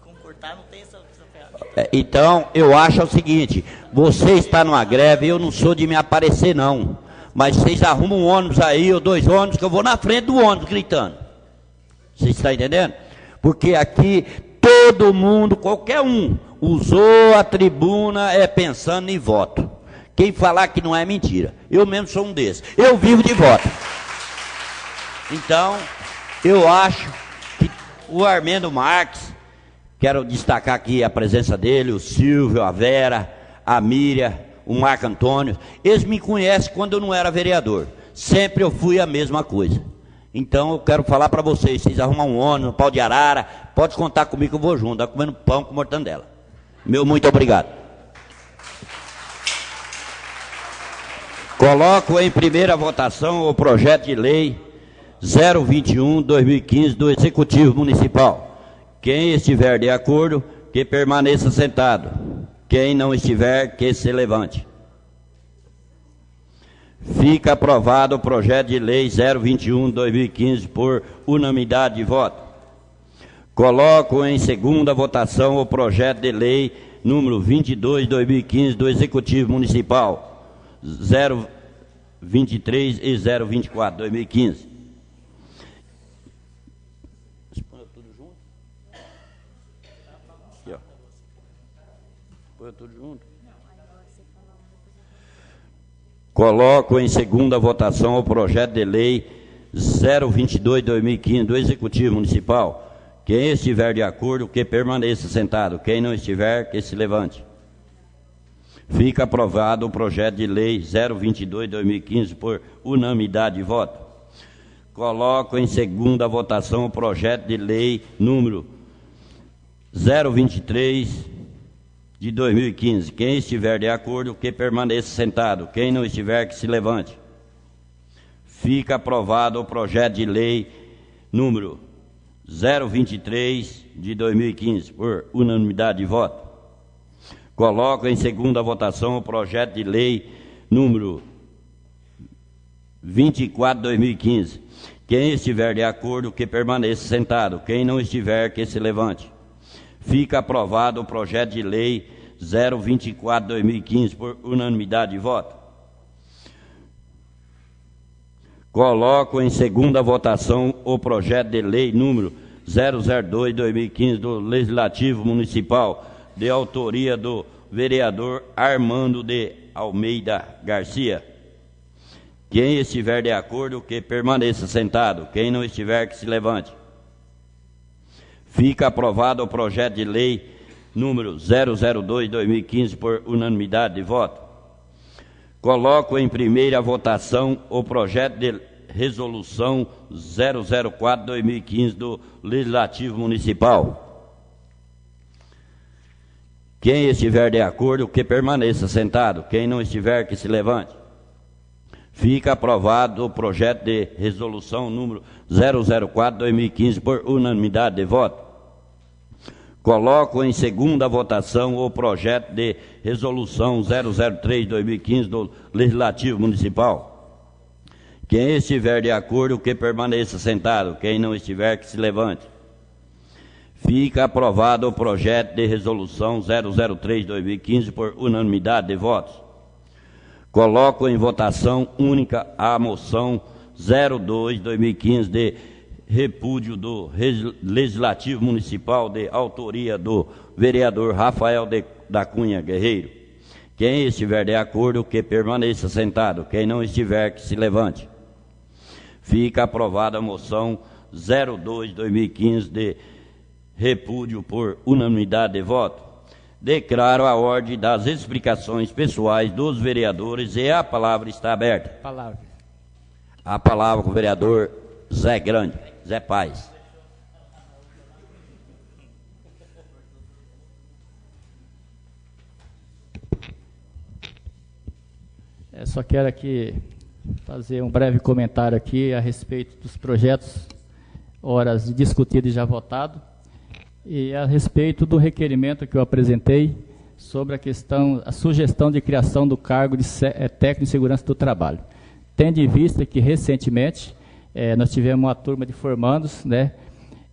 como cortar, não tem essa ferramenta. Então, eu acho o seguinte: você está numa greve, eu não sou de me aparecer, não. Mas vocês arrumam um ônibus aí, ou 2 ônibus, que eu vou na frente do ônibus gritando. Vocês estão entendendo? Porque aqui todo mundo, qualquer um, usou a tribuna pensando em voto. Quem falar que não é mentira. Eu mesmo sou um desses. Eu vivo de voto. Então, eu acho que o Armando Marques, quero destacar aqui a presença dele, o Silvio, a Vera, a Miriam, o Marco Antônio, eles me conhecem quando eu não era vereador. Sempre eu fui a mesma coisa. Então eu quero falar para vocês, vocês arrumam um ônibus, um pau de arara, pode contar comigo que eu vou junto, tá comendo pão com mortandela. Meu muito obrigado. Coloco em primeira votação o projeto de lei 021/2015 do Executivo Municipal. Quem estiver de acordo, que permaneça sentado. Quem não estiver, que se levante. Fica aprovado o projeto de lei 021/2015 por unanimidade de voto. Coloco em segunda votação o projeto de lei número 22/2015 do Executivo Municipal 023 e 024/2015. Tudo junto. Coloco em segunda votação o projeto de lei 022/2015 do Executivo Municipal. Quem estiver de acordo, que permaneça sentado. Quem não estiver, que se levante. Fica aprovado o projeto de lei 022/2015 por unanimidade de voto. Coloco em segunda votação o projeto de lei número 023 de 2015. Quem estiver de acordo, que permaneça sentado. Quem não estiver, que se levante. Fica aprovado o projeto de lei número 023 de 2015 por unanimidade de voto. Coloco em segunda votação o projeto de lei número 24/2015. Quem estiver de acordo, que permaneça sentado. Quem não estiver, que se levante. Fica aprovado o projeto de lei 024/2015 por unanimidade de voto. Coloco em segunda votação o projeto de lei número 002/2015 do Legislativo Municipal, de autoria do vereador Armando de Almeida Garcia. Quem estiver de acordo, que permaneça sentado. Quem não estiver, que se levante. Fica aprovado o projeto de lei número 002/2015 por unanimidade de voto. Coloco em primeira votação o projeto de resolução 004/2015 do Legislativo Municipal. Quem estiver de acordo, que permaneça sentado. Quem não estiver, que se levante. Fica aprovado o projeto de resolução número 004/2015 por unanimidade de voto. Coloco em segunda votação o projeto de resolução 003/2015 do Legislativo Municipal. Quem estiver de acordo, que permaneça sentado. Quem não estiver, que se levante. Fica aprovado o projeto de resolução 003/2015 por unanimidade de votos. Coloco em votação única a moção 02/2015 de repúdio do Legislativo Municipal, de autoria do vereador Rafael da Cunha Guerreiro. Quem estiver de acordo, que permaneça sentado. Quem não estiver, que se levante. Fica aprovada a moção 02/2015 de repúdio por unanimidade de voto. Declaro a ordem das explicações pessoais dos vereadores e a palavra está aberta. A palavra com o vereador Zé Grande, Zé Paz. Só quero aqui fazer um breve comentário aqui a respeito dos projetos, horas discutido e já votado, e a respeito do requerimento que eu apresentei sobre a sugestão de criação do cargo de técnico de segurança do trabalho. Tendo em vista que recentemente nós tivemos uma turma de formandos, né?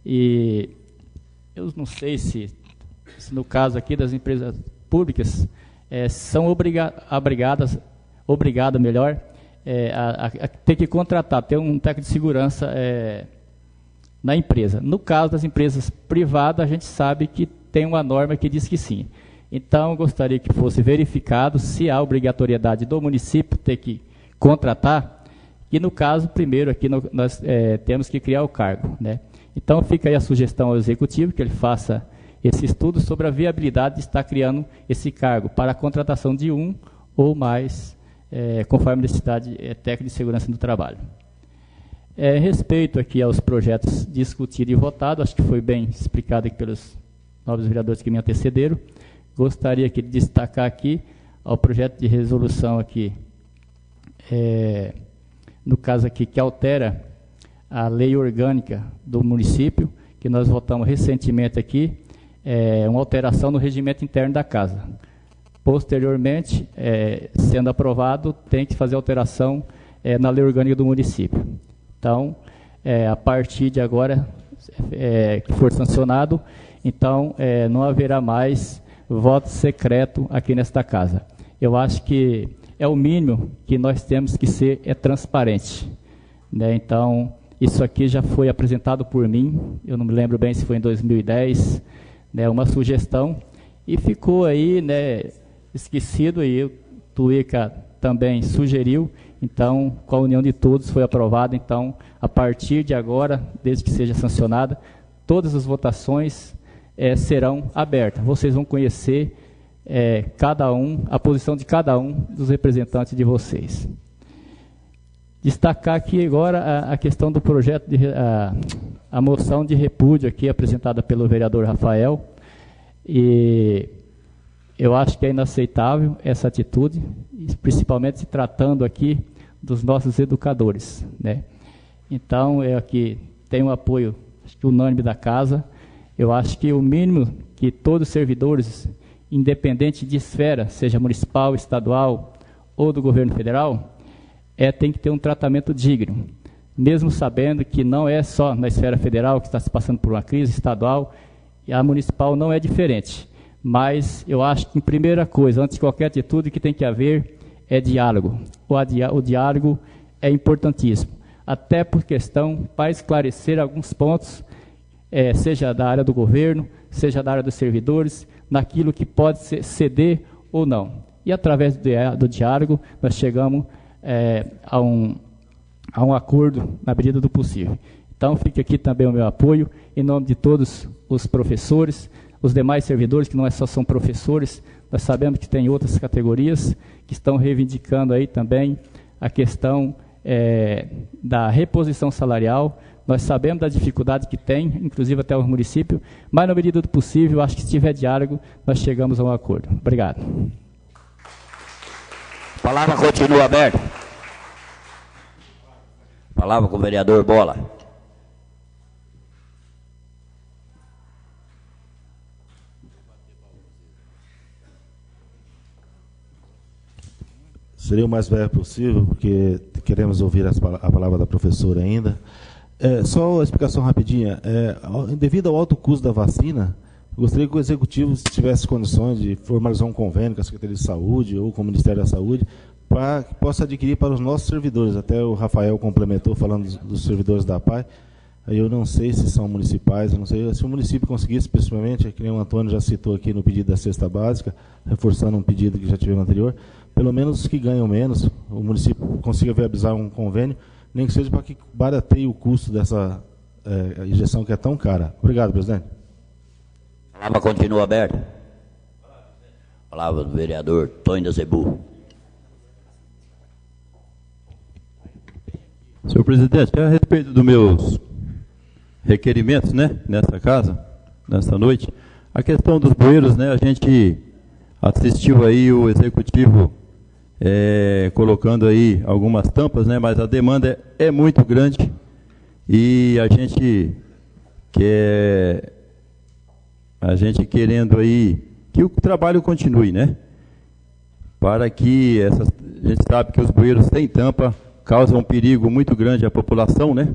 E eu não sei se no caso aqui das empresas públicas são obrigadas a ter que contratar, ter um técnico de segurança na empresa. No caso das empresas privadas, a gente sabe que tem uma norma que diz que sim. Então, eu gostaria que fosse verificado se há obrigatoriedade do município ter que contratar, e no caso, primeiro, aqui nós temos que criar o cargo, né? Então, fica aí a sugestão ao Executivo, que ele faça esse estudo sobre a viabilidade de estar criando esse cargo para a contratação de um ou mais, conforme a necessidade técnica de segurança do trabalho. Respeito aqui aos projetos discutidos e votados, acho que foi bem explicado aqui pelos nobres vereadores que me antecederam. Gostaria aqui de destacar aqui ao projeto de resolução aqui, no caso aqui, que altera a lei orgânica do município, que nós votamos recentemente aqui, uma alteração no regimento interno da casa. Posteriormente, sendo aprovado, tem que fazer alteração na lei orgânica do município. Então, a partir de agora, que for sancionado, então não haverá mais voto secreto aqui nesta casa. Eu acho que é o mínimo que nós temos que ser transparente, né? Então, isso aqui já foi apresentado por mim, eu não me lembro bem se foi em 2010, né, uma sugestão, e ficou aí, né, esquecido, e o Tuica também sugeriu. Então, com a união de todos, foi aprovado. Então, a partir de agora, desde que seja sancionada, todas as votações serão abertas. Vocês vão conhecer a posição de cada um dos representantes de vocês. Destacar aqui agora a questão do projeto, a moção de repúdio aqui apresentada pelo vereador Rafael. E eu acho que é inaceitável essa atitude, principalmente se tratando aqui dos nossos educadores, né? Então, eu aqui tenho um apoio, acho que unânime da casa. Eu acho que o mínimo que todos os servidores, independente de esfera, seja municipal, estadual ou do governo federal, tem que ter um tratamento digno, mesmo sabendo que não é só na esfera federal que está se passando por uma crise estadual, e a municipal não é diferente. mas eu acho que, em primeira coisa, antes de qualquer atitude, que tem que haver é diálogo. O diálogo é importantíssimo, até por questão para esclarecer alguns pontos, seja da área do governo, seja da área dos servidores, naquilo que pode ceder ou não. E através do diálogo nós chegamos a um acordo na medida do possível. Então fica aqui também o meu apoio, em nome de todos os professores, os demais servidores, que não só são professores, nós sabemos que tem outras categorias que estão reivindicando aí também a questão da reposição salarial. Nós sabemos da dificuldade que tem, inclusive até o município, mas na medida do possível, acho que se tiver diálogo, nós chegamos a um acordo. Obrigado. A palavra continua aberta. Palavra com o vereador Bola. Seria o mais breve possível, porque queremos ouvir a palavra da professora ainda. Só uma explicação rapidinha. Devido ao alto custo da vacina, eu gostaria que o Executivo tivesse condições de formalizar um convênio com a Secretaria de Saúde ou com o Ministério da Saúde, para que possa adquirir para os nossos servidores. Até o Rafael complementou falando dos servidores da APAE. Eu não sei se são municipais, eu não sei se o município conseguisse, principalmente, que nem o Antônio já citou aqui no pedido da cesta básica, reforçando um pedido que já tivemos anterior, pelo menos os que ganham menos, o município consiga viabilizar um convênio, nem que seja para que barateie o custo dessa injeção que é tão cara. Obrigado, presidente. A palavra continua aberta. Palavra do vereador Tony Azebu. Senhor presidente, a respeito dos meus requerimentos, né, nessa casa, nessa noite, a questão dos bueiros, né, a gente assistiu aí o executivo colocando aí algumas tampas, né, mas a demanda é muito grande e a gente querendo aí que o trabalho continue, né, para que a gente sabe que os bueiros têm tampa, causam um perigo muito grande à população, né?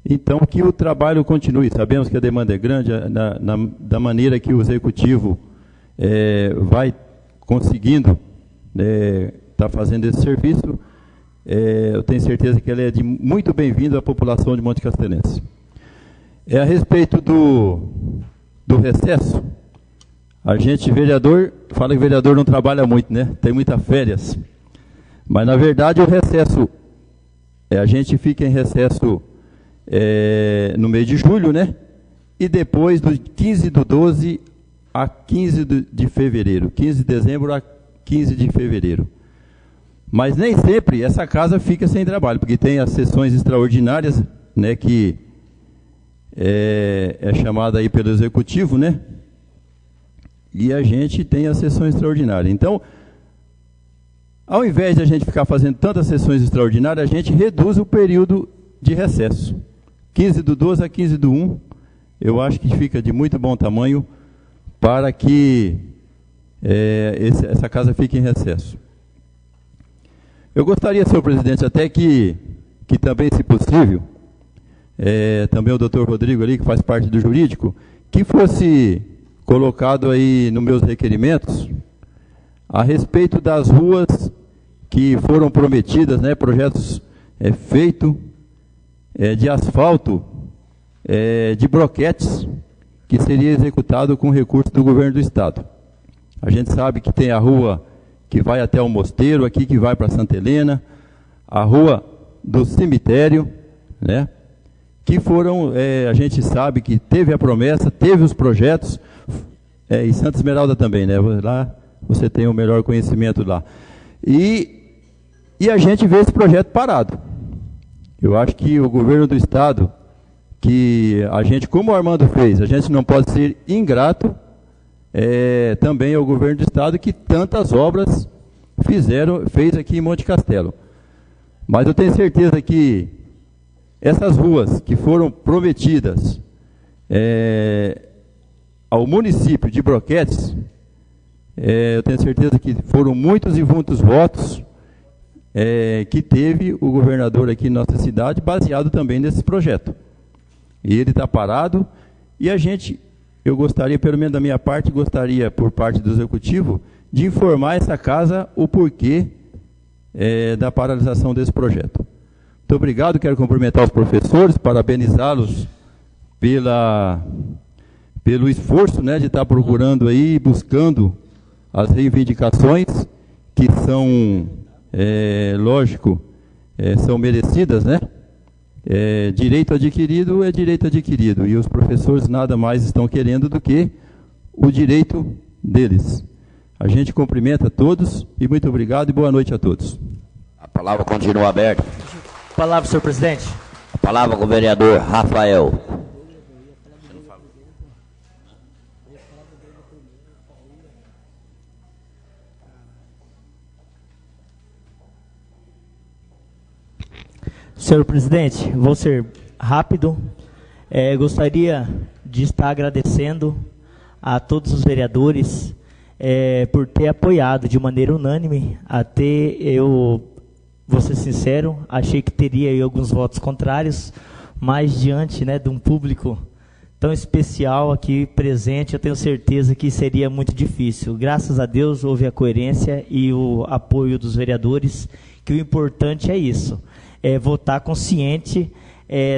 Então, que o trabalho continue. Sabemos que a demanda é grande, da maneira que o Executivo vai conseguindo tá fazendo esse serviço, eu tenho certeza que ele é muito bem-vindo à população de Monte Castelense. A respeito do recesso, a gente, vereador, fala que o vereador não trabalha muito, né? Tem muitas férias. Mas, na verdade, o recesso, a gente fica em recesso no mês de julho, né? E depois do 15/12 a 15 de fevereiro. 15 de dezembro a 15 de fevereiro. Mas nem sempre essa casa fica sem trabalho, porque tem as sessões extraordinárias, né? Que é chamada aí pelo Executivo, né? E a gente tem a sessão extraordinária. Então, ao invés de a gente ficar fazendo tantas sessões extraordinárias, a gente reduz o período de recesso. 15/12 a 15/1, eu acho que fica de muito bom tamanho para que essa casa fique em recesso. Eu gostaria, senhor presidente, até que também, se possível, também o doutor Rodrigo ali, que faz parte do jurídico, que fosse colocado aí nos meus requerimentos a respeito das ruas que foram prometidas, né, projetos feitos de asfalto, de broquetes, que seria executado com recurso do governo do estado. A gente sabe que tem a rua que vai até o Mosteiro, aqui que vai para Santa Helena, a rua do cemitério, né, que foram, a gente sabe que teve a promessa, teve os projetos, e Santa Esmeralda também, né, lá você tem o melhor conhecimento lá. E a gente vê esse projeto parado. Eu acho que o governo do estado, que a gente, como o Armando fez, a gente não pode ser ingrato também ao governo do estado, que tantas obras fez aqui em Monte Castelo. Mas eu tenho certeza que essas ruas que foram prometidas ao município de Broquetes, eu tenho certeza que foram muitos e muitos votos que teve o governador aqui em nossa cidade, baseado também nesse projeto. E ele está parado, e eu gostaria, pelo menos da minha parte, gostaria, por parte do Executivo, de informar essa casa o porquê da paralisação desse projeto. Muito obrigado, quero cumprimentar os professores, parabenizá-los pelo esforço, né, de estar procurando aí, buscando as reivindicações que são, lógico, são merecidas, né? Direito adquirido é direito adquirido, e os professores nada mais estão querendo do que o direito deles. A gente cumprimenta todos e muito obrigado e boa noite a todos. A palavra continua aberta. Palavra, senhor presidente. A palavra com o vereador Rafael. Senhor presidente, vou ser rápido. Gostaria de estar agradecendo a todos os vereadores por ter apoiado de maneira unânime. Até eu, vou ser sincero, achei que teria aí alguns votos contrários, mas diante, né, de um público tão especial aqui presente, eu tenho certeza que seria muito difícil. Graças a Deus houve a coerência e o apoio dos vereadores, que o importante é isso. Votar consciente,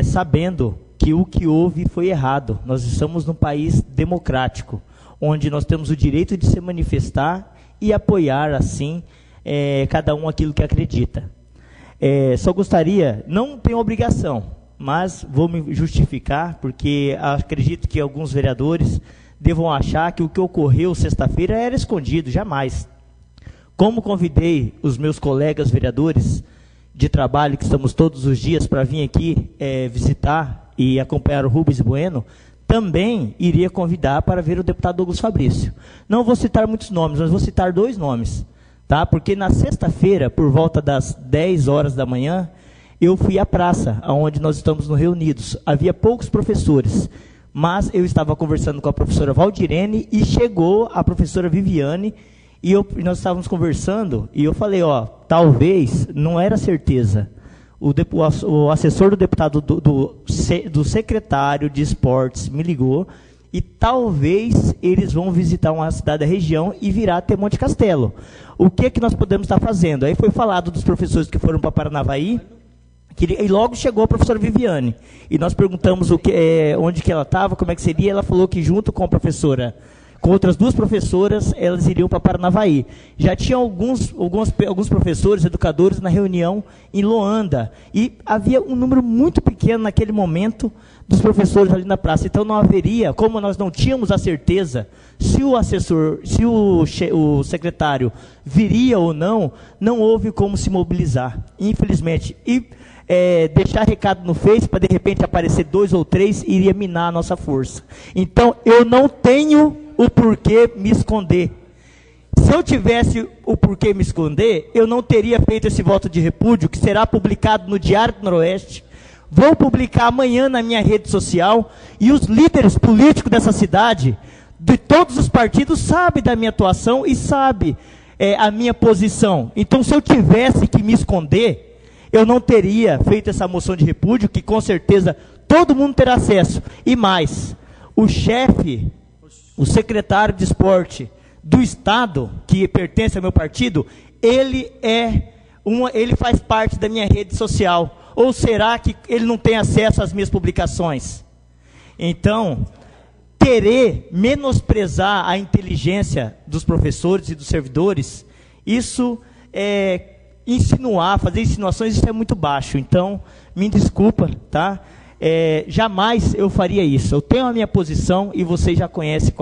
sabendo que o que houve foi errado. Nós estamos num país democrático, onde nós temos o direito de se manifestar e apoiar, assim, cada um aquilo que acredita. Só gostaria, não tenho obrigação, mas vou me justificar, porque acredito que alguns vereadores devam achar que o que ocorreu sexta-feira era escondido, jamais. Como convidei os meus colegas vereadores de trabalho, que estamos todos os dias para vir aqui visitar e acompanhar o Rubens Bueno, também iria convidar para ver o deputado Douglas Fabrício. Não vou citar muitos nomes, mas vou citar 2 nomes, tá? Porque na sexta-feira, por volta das 10 horas da manhã, eu fui à praça, onde nós estamos reunidos. Havia poucos professores, mas eu estava conversando com a professora Valdirene e chegou a professora Viviane, e nós estávamos conversando, e eu falei, talvez, não era certeza, o assessor do deputado do secretário de esportes me ligou, e talvez eles vão visitar uma cidade da região e virá até Monte Castelo. O que nós podemos estar fazendo? Aí foi falado dos professores que foram para Paranavaí, e logo chegou a professora Viviane, e nós perguntamos onde que ela estava, como é que seria, ela falou que junto com a professora, com outras 2 professoras, elas iriam para Paranavaí. Já tinha alguns professores, educadores na reunião em Loanda. E havia um número muito pequeno naquele momento dos professores ali na praça. Então não haveria, como nós não tínhamos a certeza se o assessor, se o secretário viria ou não houve como se mobilizar, infelizmente. E deixar recado no Face para de repente aparecer 2 ou 3 iria minar a nossa força. Então eu não tenho o porquê me esconder. Se eu tivesse o porquê me esconder, eu não teria feito esse voto de repúdio, que será publicado no Diário do Noroeste. Vou publicar amanhã na minha rede social, e os líderes políticos dessa cidade, de todos os partidos, sabem da minha atuação e sabem a minha posição. Então, se eu tivesse que me esconder, eu não teria feito essa moção de repúdio, que com certeza todo mundo terá acesso. E mais, o chefe, o secretário de esporte do Estado, que pertence ao meu partido, ele faz parte da minha rede social. Ou será que ele não tem acesso às minhas publicações? Então, querer menosprezar a inteligência dos professores e dos servidores, isso fazer insinuações, isso é muito baixo. Então, me desculpa, tá? Jamais eu faria isso. Eu tenho a minha posição e vocês já conhecem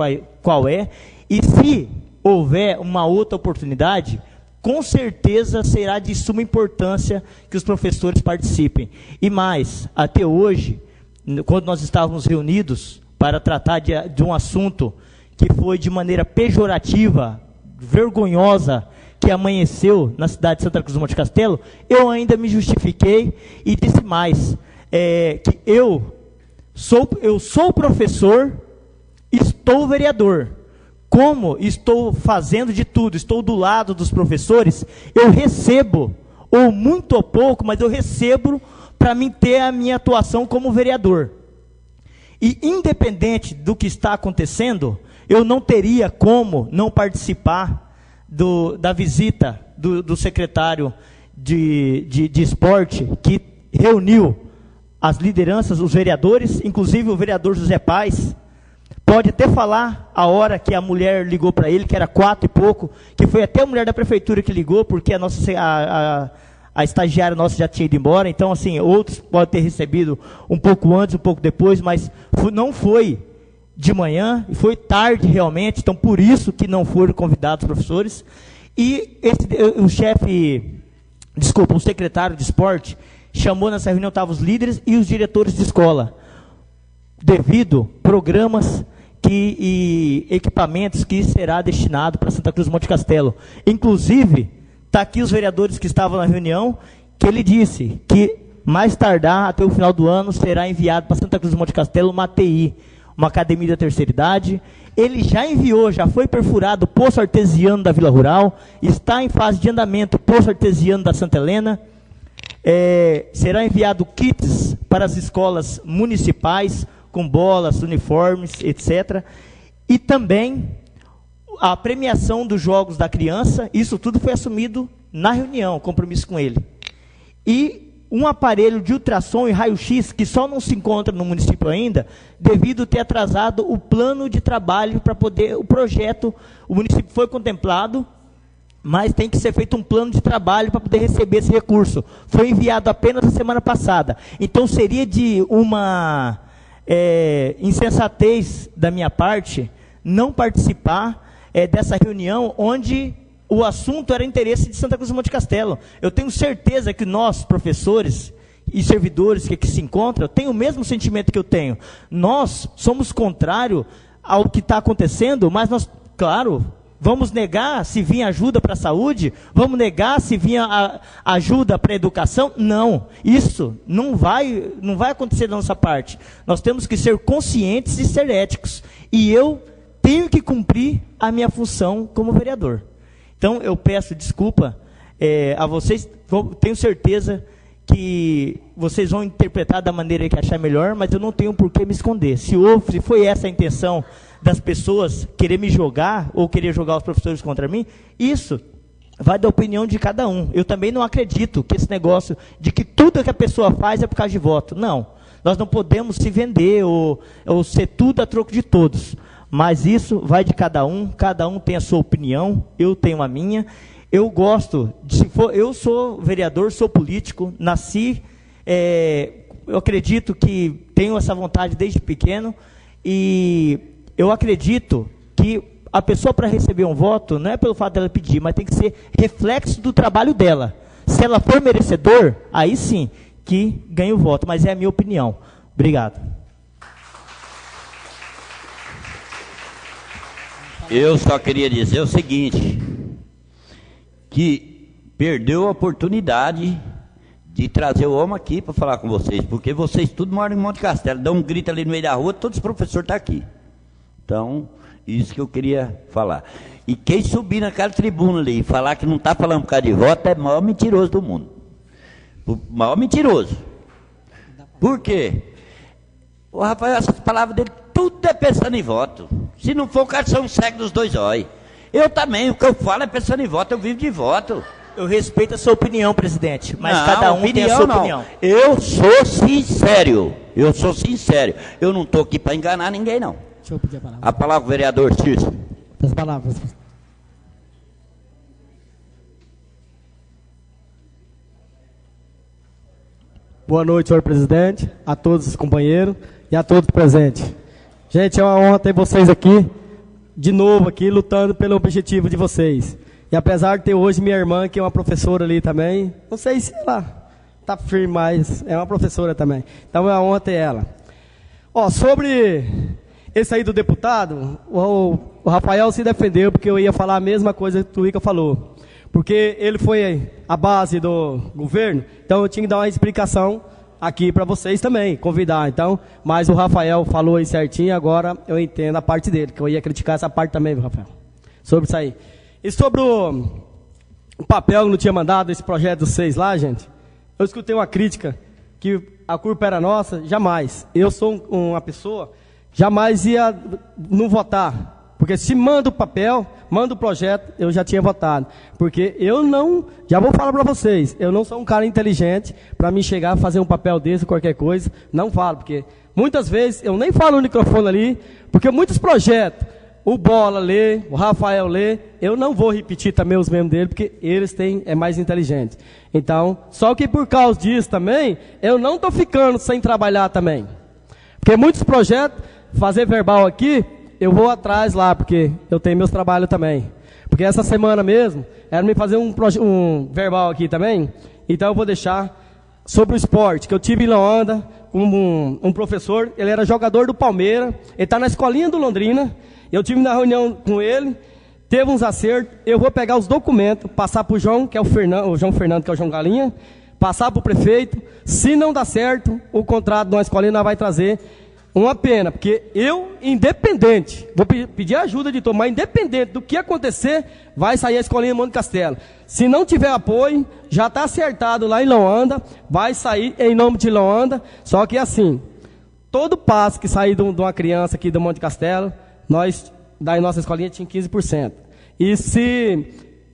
qual é. E se houver uma outra oportunidade, com certeza será de suma importância que os professores participem. E mais, até hoje, quando nós estávamos reunidos para tratar de um assunto que foi de maneira pejorativa, vergonhosa, que amanheceu na cidade de Santa Cruz do Monte Castelo, eu ainda me justifiquei e disse mais, que eu sou professor, estou vereador. Como estou fazendo de tudo, estou do lado dos professores, eu recebo, ou muito ou pouco, mas eu recebo para mim ter a minha atuação como vereador. E independente do que está acontecendo, eu não teria como não participar da visita do secretário de esporte, que reuniu as lideranças, os vereadores, inclusive o vereador José Paes. Pode até falar a hora que a mulher ligou para ele, que era 4 e pouco, que foi até a mulher da prefeitura que ligou, porque a estagiária nossa já tinha ido embora. Então, assim, outros podem ter recebido um pouco antes, um pouco depois, mas não foi de manhã, foi tarde realmente, então por isso que não foram convidados os professores. E o secretário de esporte chamou nessa reunião, estavam os líderes e os diretores de escola, devido programas e equipamentos que será destinado para Santa Cruz do Monte Castelo. Inclusive, está aqui os vereadores que estavam na reunião, que ele disse que mais tardar, até o final do ano, será enviado para Santa Cruz do Monte Castelo uma ATI, uma academia da terceira idade. Ele já enviou, já foi perfurado o poço artesiano da Vila Rural, está em fase de andamento o poço artesiano da Santa Helena. Será enviado kits para as escolas municipais, com bolas, uniformes, etc. E também a premiação dos Jogos da Criança, isso tudo foi assumido na reunião, compromisso com ele. E um aparelho de ultrassom e raio-x, que só não se encontra no município ainda, devido ter atrasado o plano de trabalho para poder, o projeto, o município foi contemplado, mas tem que ser feito um plano de trabalho para poder receber esse recurso. Foi enviado apenas na semana passada. Então seria de uma insensatez da minha parte não participar dessa reunião onde o assunto era interesse de Santa Cruz do Monte Castelo. Eu tenho certeza que nós, professores e servidores que aqui se encontram, têm o mesmo sentimento que eu tenho. Nós somos contrários ao que está acontecendo, mas nós, claro, vamos negar se vinha ajuda para a saúde? Vamos negar se vinha ajuda para a educação? Não. Isso não vai acontecer da nossa parte. Nós temos que ser conscientes e ser éticos. E eu tenho que cumprir a minha função como vereador. Então, eu peço desculpa a vocês. Tenho certeza que vocês vão interpretar da maneira que achar melhor, mas eu não tenho por que me esconder. Se foi essa a intenção das pessoas querer me jogar ou querer jogar os professores contra mim, isso vai da opinião de cada um. Eu também não acredito que esse negócio de que tudo que a pessoa faz é por causa de voto. Não. Nós não podemos se vender ou ser tudo a troco de todos. Mas isso vai de cada um tem a sua opinião, eu tenho a minha. Eu gosto, eu sou vereador, sou político, nasci, eu acredito que tenho essa vontade desde pequeno, e eu acredito que a pessoa, para receber um voto, não é pelo fato dela pedir, mas tem que ser reflexo do trabalho dela. Se ela for merecedor, aí sim que ganha o voto, mas é a minha opinião. Obrigado. Eu só queria dizer o seguinte, que perdeu a oportunidade de trazer o homem aqui para falar com vocês, porque vocês tudo moram em Monte Castelo, dão um grito ali no meio da rua, todos os professores estão aqui. Então, isso que eu queria falar. E quem subir naquela tribuna ali e falar que não está falando por causa de voto é o maior mentiroso do mundo. O maior mentiroso. Por quê? O Rafael, essas palavras dele, tudo é pensando em voto. Se não for, o cara são cego dos dois olhos. Eu também, o que eu falo é pensando em voto, eu vivo de voto. Eu respeito a sua opinião, presidente, mas não, cada um tem a sua opinião. Eu sou sincero, eu não estou aqui para enganar ninguém, não. Deixa eu pedir a palavra. A palavra, vereador Cícero. As palavras. Boa noite, senhor presidente, a todos os companheiros e a todos presentes. Gente, é uma honra ter vocês aqui, de novo aqui, lutando pelo objetivo de vocês. E apesar de ter hoje minha irmã, que é uma professora ali também, não sei se ela está firme, mas é uma professora também. Então é uma honra ter ela. Sobre esse aí do deputado, o Rafael se defendeu, porque eu ia falar a mesma coisa que o Ica falou. Porque ele foi a base do governo, então eu tinha que dar uma explicação aqui para vocês também, convidar. Então, mas o Rafael falou aí certinho, agora eu entendo a parte dele, que eu ia criticar essa parte também, Rafael, sobre isso aí. E sobre o papel que não tinha mandado, esse projeto 6 lá, gente, eu escutei uma crítica que a culpa era nossa, jamais. Eu sou uma pessoa, jamais ia não votar. Porque se manda o papel, manda o projeto, eu já tinha votado. Porque eu não, já vou falar para vocês, eu não sou um cara inteligente para me chegar a fazer um papel desse, qualquer coisa. Não falo, porque muitas vezes eu nem falo no microfone ali, porque muitos projetos, o Bola lê, o Rafael lê, eu não vou repetir também os mesmos dele, porque eles é mais inteligente. Então, só que por causa disso também, eu não estou ficando sem trabalhar também. Porque muitos projetos, fazer verbal aqui, eu vou atrás lá, porque eu tenho meus trabalhos também. Porque essa semana mesmo, era me fazer um verbal aqui também, então eu vou deixar sobre o esporte, que eu tive em Loanda, com um professor, ele era jogador do Palmeiras, ele está na escolinha do Londrina. Eu tive na reunião com ele, teve uns acertos, eu vou pegar os documentos, passar para o João, que é o João Fernando, que é o João Galinha, passar para o prefeito. Se não dá certo, o contrato de uma escolinha nós vai trazer. Uma pena, porque eu, independente, vou pedir ajuda de tomar, independente do que acontecer, vai sair a escolinha Monte Castelo. Se não tiver apoio, já está acertado lá em Loanda, vai sair em nome de Loanda, só que assim, todo passo que sair de uma criança aqui do Monte Castelo, nós, da nossa escolinha, tinha 15%. E se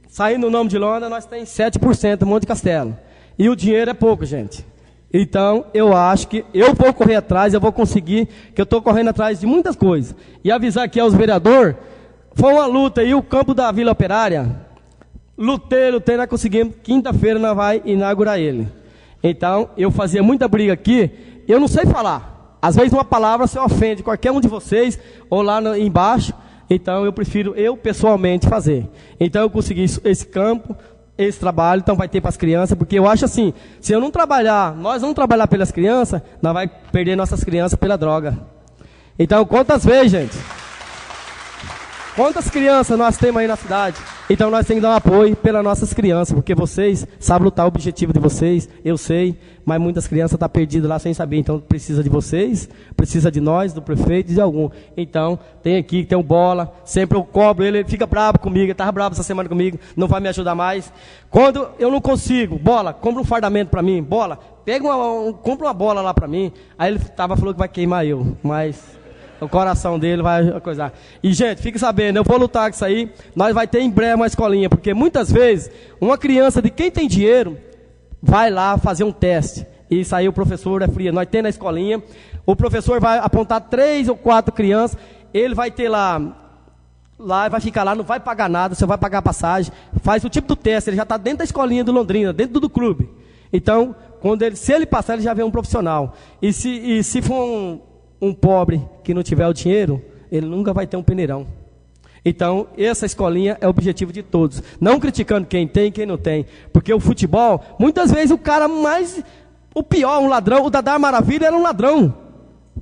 sair no nome de Loanda, nós temos 7% do Monte Castelo. E o dinheiro é pouco, gente. Então, eu acho que eu vou correr atrás, eu vou conseguir, que eu estou correndo atrás de muitas coisas. E avisar aqui aos vereadores, foi uma luta aí, o campo da Vila Operária, lutei, nós conseguimos, quinta-feira nós vamos inaugurar ele. Então, eu fazia muita briga aqui, eu não sei falar. Às vezes uma palavra se ofende qualquer um de vocês, ou lá embaixo, então eu prefiro eu pessoalmente fazer. Então eu consegui esse campo, esse trabalho, então vai ter para as crianças, porque eu acho assim, se eu não trabalhar, nós não trabalhar pelas crianças, nós vamos perder nossas crianças pela droga. Então quantas vezes, gente? Quantas crianças nós temos aí na cidade? Então nós temos que dar um apoio pelas nossas crianças, porque vocês sabem lutar o objetivo de vocês, eu sei, mas muitas crianças estão perdidas lá sem saber, então precisa de vocês, precisa de nós, do prefeito, de algum. Então, tem o Bola, sempre eu cobro ele fica bravo comigo, ele estava bravo essa semana comigo, não vai me ajudar mais. Quando eu não consigo, Bola, compra um fardamento para mim, Bola, compra uma bola lá para mim. Aí ele falou que vai queimar eu, mas o coração dele vai coisar. E, gente, fique sabendo, eu vou lutar com isso aí. Nós vai ter em breve uma escolinha, porque muitas vezes, uma criança de quem tem dinheiro, vai lá fazer um teste. E isso aí o professor é fria. Nós temos na escolinha, o professor vai apontar 3 ou 4 crianças, ele vai ter lá vai ficar lá, não vai pagar nada, você vai pagar a passagem, faz o tipo do teste, ele já está dentro da escolinha do Londrina, dentro do clube. Então, se ele passar, ele já vê um profissional. E se for um pobre que não tiver o dinheiro, ele nunca vai ter um peneirão. Então, essa escolinha é o objetivo de todos. Não criticando quem tem e quem não tem. Porque o futebol, muitas vezes o cara o pior, um ladrão, o Dadá Maravilha era um ladrão.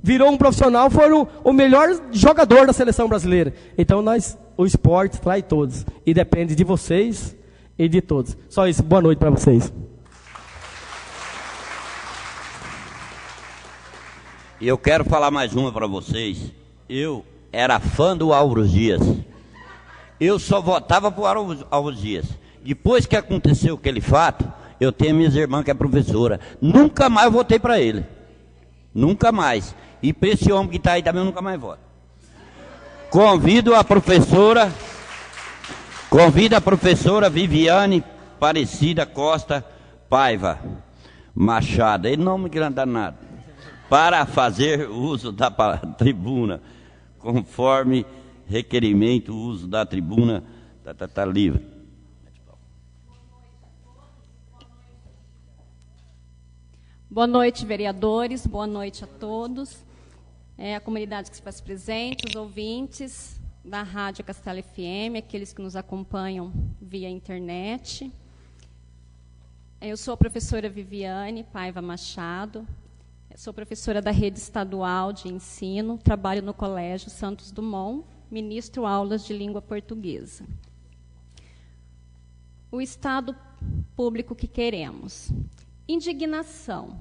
Virou um profissional, foi o melhor jogador da seleção brasileira. Então, o esporte trai todos. E depende de vocês e de todos. Só isso, boa noite para vocês. E eu quero falar mais uma para vocês. Eu era fã do Álvaro Dias. Eu só votava para o Álvaro Dias. Depois que aconteceu aquele fato, eu tenho minhas irmãs que é professora. Nunca mais votei para ele. Nunca mais. E para esse homem que está aí também eu nunca mais voto. Convido a professora Viviane Aparecida Costa Paiva Machado. Ele não me granda nada. Para fazer uso da tribuna, conforme requerimento, o uso da tribuna está livre. Boa noite, vereadores, boa noite a todos, a comunidade que se faz presente, os ouvintes da Rádio Castelo FM, aqueles que nos acompanham via internet. Eu sou a professora Viviane Paiva Machado, sou professora da Rede Estadual de Ensino, trabalho no Colégio Santos Dumont, ministro aulas de língua portuguesa. O Estado público que queremos. Indignação.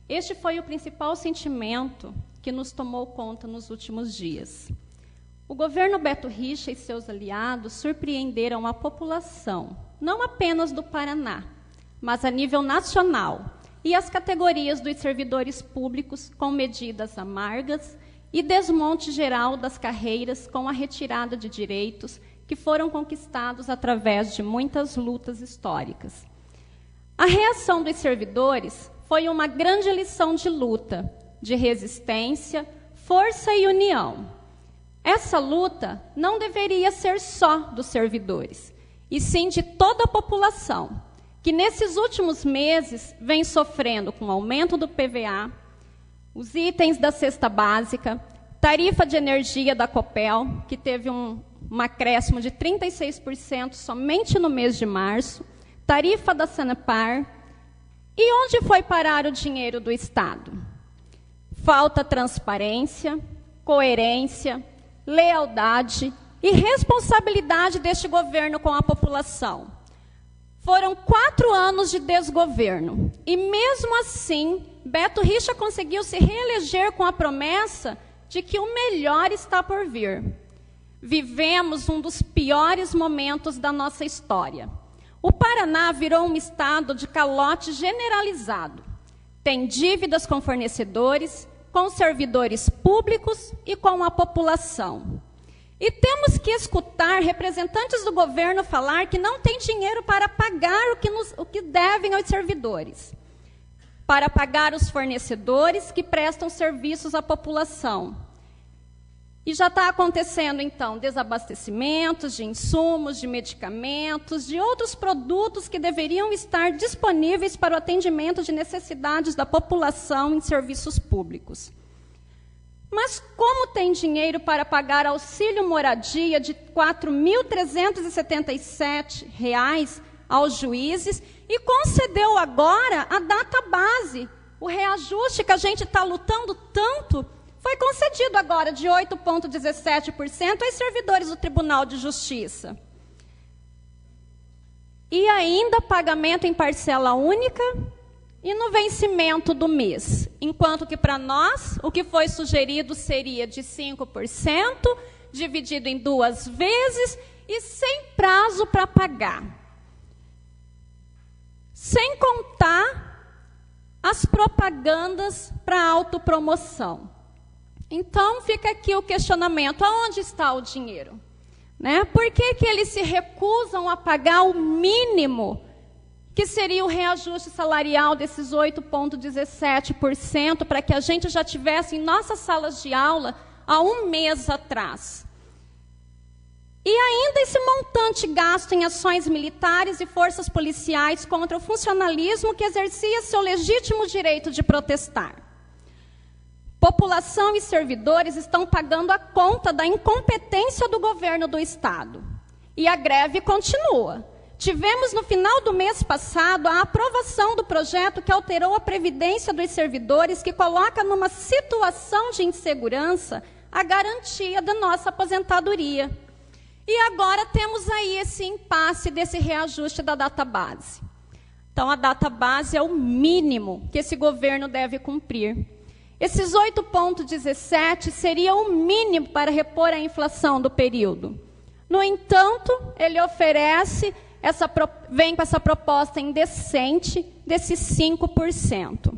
Este foi o principal sentimento que nos tomou conta nos últimos dias. O governo Beto Richa e seus aliados surpreenderam a população, não apenas do Paraná, mas a nível nacional, e as categorias dos servidores públicos com medidas amargas e desmonte geral das carreiras com a retirada de direitos que foram conquistados através de muitas lutas históricas. A reação dos servidores foi uma grande lição de luta, de resistência, força e união. Essa luta não deveria ser só dos servidores, e sim de toda a população, que nesses últimos meses vem sofrendo com o aumento do PVA, os itens da cesta básica, tarifa de energia da Copel, que teve um acréscimo de 36% somente no mês de março, tarifa da Sanepar. E onde foi parar o dinheiro do Estado? Falta transparência, coerência, lealdade e responsabilidade deste governo com a população. Foram 4 anos de desgoverno e, mesmo assim, Beto Richa conseguiu se reeleger com a promessa de que o melhor está por vir. Vivemos um dos piores momentos da nossa história. O Paraná virou um estado de calote generalizado. Tem dívidas com fornecedores, com servidores públicos e com a população. E temos que escutar representantes do governo falar que não tem dinheiro para pagar o que devem aos servidores, para pagar os fornecedores que prestam serviços à população. E já está acontecendo, então, desabastecimentos de insumos, de medicamentos, de outros produtos que deveriam estar disponíveis para o atendimento de necessidades da população em serviços públicos. Mas como tem dinheiro para pagar auxílio moradia de R$ 4.377 aos juízes e concedeu agora a data base, o reajuste que a gente está lutando tanto, foi concedido agora de 8,17% aos servidores do Tribunal de Justiça. E ainda pagamento em parcela única e no vencimento do mês. Enquanto que para nós, o que foi sugerido seria de 5%, dividido em 2 vezes e sem prazo para pagar. Sem contar as propagandas para autopromoção. Então, fica aqui o questionamento, aonde está o dinheiro? Né? Por que eles se recusam a pagar o mínimo, que seria o reajuste salarial desses 8,17%, para que a gente já tivesse em nossas salas de aula há 1 mês atrás? E ainda esse montante gasto em ações militares e forças policiais contra o funcionalismo que exercia seu legítimo direito de protestar. População e servidores estão pagando a conta da incompetência do governo do Estado. E a greve continua. Tivemos no final do mês passado a aprovação do projeto que alterou a previdência dos servidores, que coloca numa situação de insegurança a garantia da nossa aposentadoria. E agora temos aí esse impasse desse reajuste da data base. Então, a data base é o mínimo que esse governo deve cumprir. Esses 8,17 seria o mínimo para repor a inflação do período. No entanto, ele vem com essa proposta indecente desses 5%.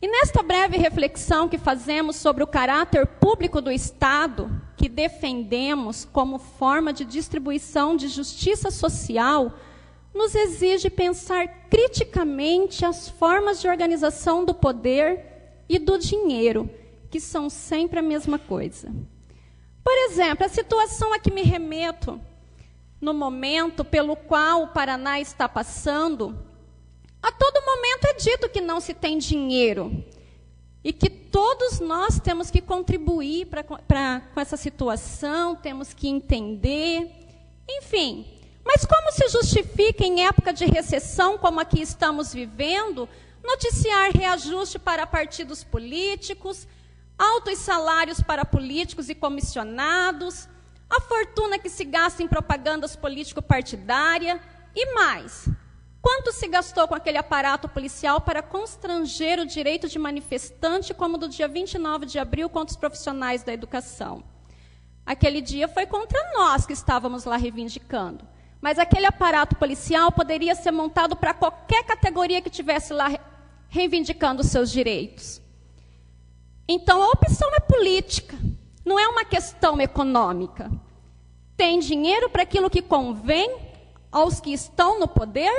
E nesta breve reflexão que fazemos sobre o caráter público do Estado, que defendemos como forma de distribuição de justiça social, nos exige pensar criticamente as formas de organização do poder e do dinheiro, que são sempre a mesma coisa. Por exemplo, a situação a que me remeto, no momento pelo qual o Paraná está passando, a todo momento é dito que não se tem dinheiro, e que todos nós temos que contribuir com essa situação, temos que entender, enfim. Mas como se justifica em época de recessão como a que estamos vivendo, noticiar reajuste para partidos políticos, altos salários para políticos e comissionados, a fortuna que se gasta em propagandas político-partidária e mais? Quanto se gastou com aquele aparato policial para constranger o direito de manifestante, como do dia 29 de abril contra os profissionais da educação? Aquele dia foi contra nós que estávamos lá reivindicando. Mas aquele aparato policial poderia ser montado para qualquer categoria que estivesse lá reivindicando seus direitos. Então, a opção é política, não é uma questão econômica. Tem dinheiro para aquilo que convém aos que estão no poder?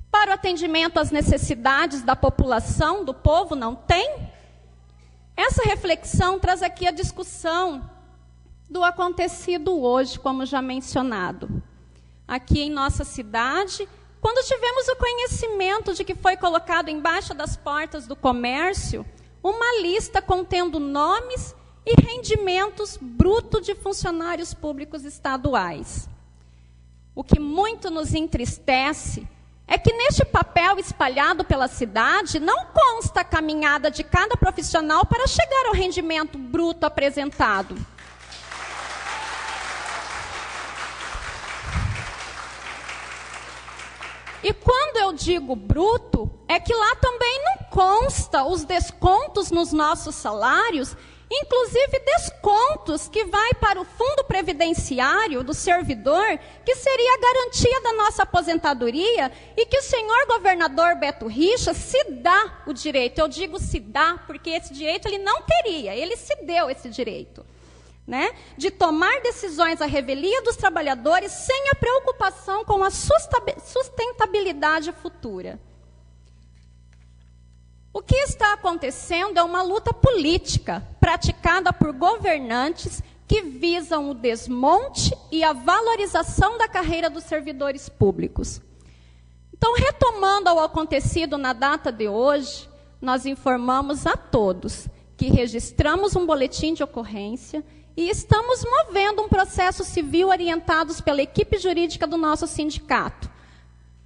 Para o atendimento às necessidades da população, do povo, não tem? Essa reflexão traz aqui a discussão do acontecido hoje, como já mencionado. Aqui em nossa cidade, quando tivemos o conhecimento de que foi colocado embaixo das portas do comércio uma lista contendo nomes e rendimentos brutos de funcionários públicos estaduais. O que muito nos entristece é que neste papel espalhado pela cidade não consta a caminhada de cada profissional para chegar ao rendimento bruto apresentado. E quando eu digo bruto, é que lá também não consta os descontos nos nossos salários, inclusive descontos que vai para o fundo previdenciário do servidor, que seria a garantia da nossa aposentadoria, e que o senhor governador Beto Richa se dá o direito. Eu digo se dá, porque esse direito ele não queria, ele se deu esse direito, né, de tomar decisões à revelia dos trabalhadores sem a preocupação com a sustentabilidade futura. O que está acontecendo é uma luta política praticada por governantes que visam o desmonte e a valorização da carreira dos servidores públicos. Então, retomando ao acontecido na data de hoje, nós informamos a todos que registramos um boletim de ocorrência e estamos movendo um processo civil orientados pela equipe jurídica do nosso sindicato,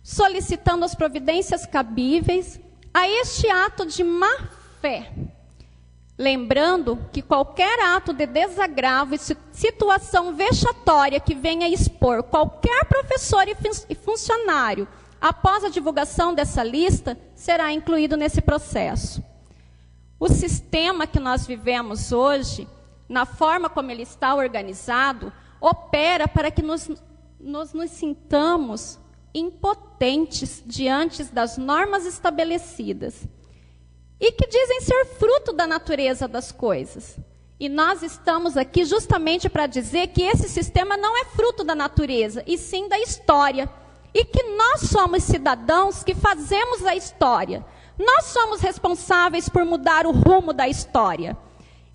solicitando as providências cabíveis a este ato de má-fé. Lembrando que qualquer ato de desagravo e situação vexatória que venha expor qualquer professor e funcionário após a divulgação dessa lista será incluído nesse processo. O sistema que nós vivemos hoje, na forma como ele está organizado, opera para que nos sintamos impotentes diante das normas estabelecidas e que dizem ser fruto da natureza das coisas. E nós estamos aqui justamente para dizer que esse sistema não é fruto da natureza, e sim da história. E que nós somos cidadãos que fazemos a história. Nós somos responsáveis por mudar o rumo da história.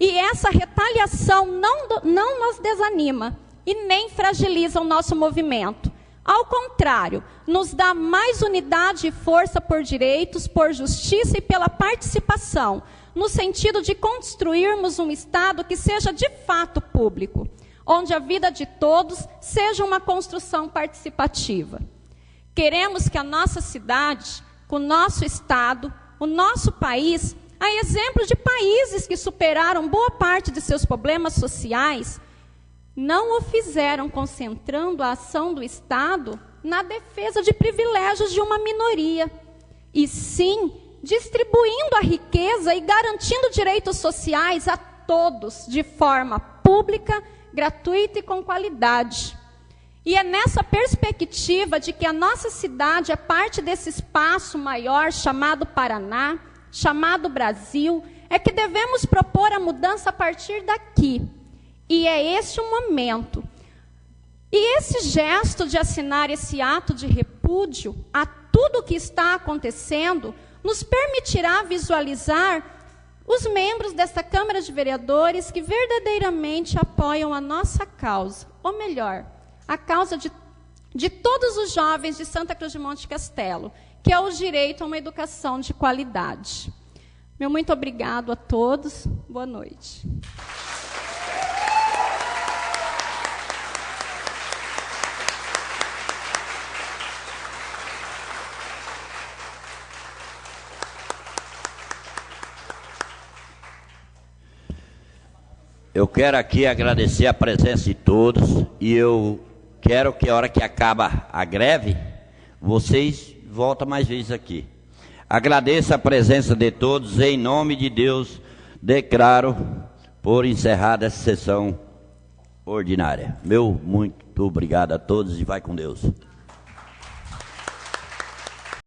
E essa retaliação não nos desanima e nem fragiliza o nosso movimento. Ao contrário, nos dá mais unidade e força por direitos, por justiça e pela participação, no sentido de construirmos um Estado que seja de fato público, onde a vida de todos seja uma construção participativa. Queremos que a nossa cidade, o nosso Estado, o nosso país, a exemplo de países que superaram boa parte de seus problemas sociais, não o fizeram concentrando a ação do Estado na defesa de privilégios de uma minoria, e sim distribuindo a riqueza e garantindo direitos sociais a todos, de forma pública, gratuita e com qualidade. E é nessa perspectiva de que a nossa cidade é parte desse espaço maior chamado Paraná, chamado Brasil, é que devemos propor a mudança a partir daqui. E é esse o momento. E esse gesto de assinar esse ato de repúdio a tudo o que está acontecendo nos permitirá visualizar os membros desta Câmara de Vereadores que verdadeiramente apoiam a nossa causa, ou melhor, a causa de todos os jovens de Santa Cruz de Monte Castelo, que é o direito a uma educação de qualidade. Meu muito obrigado a todos. Boa noite. Eu quero aqui agradecer a presença de todos e eu quero que a hora que acaba a greve, vocês voltem mais vezes aqui. Agradeço a presença de todos, em nome de Deus, declaro por encerrada essa sessão ordinária. Meu muito obrigado a todos e vai com Deus.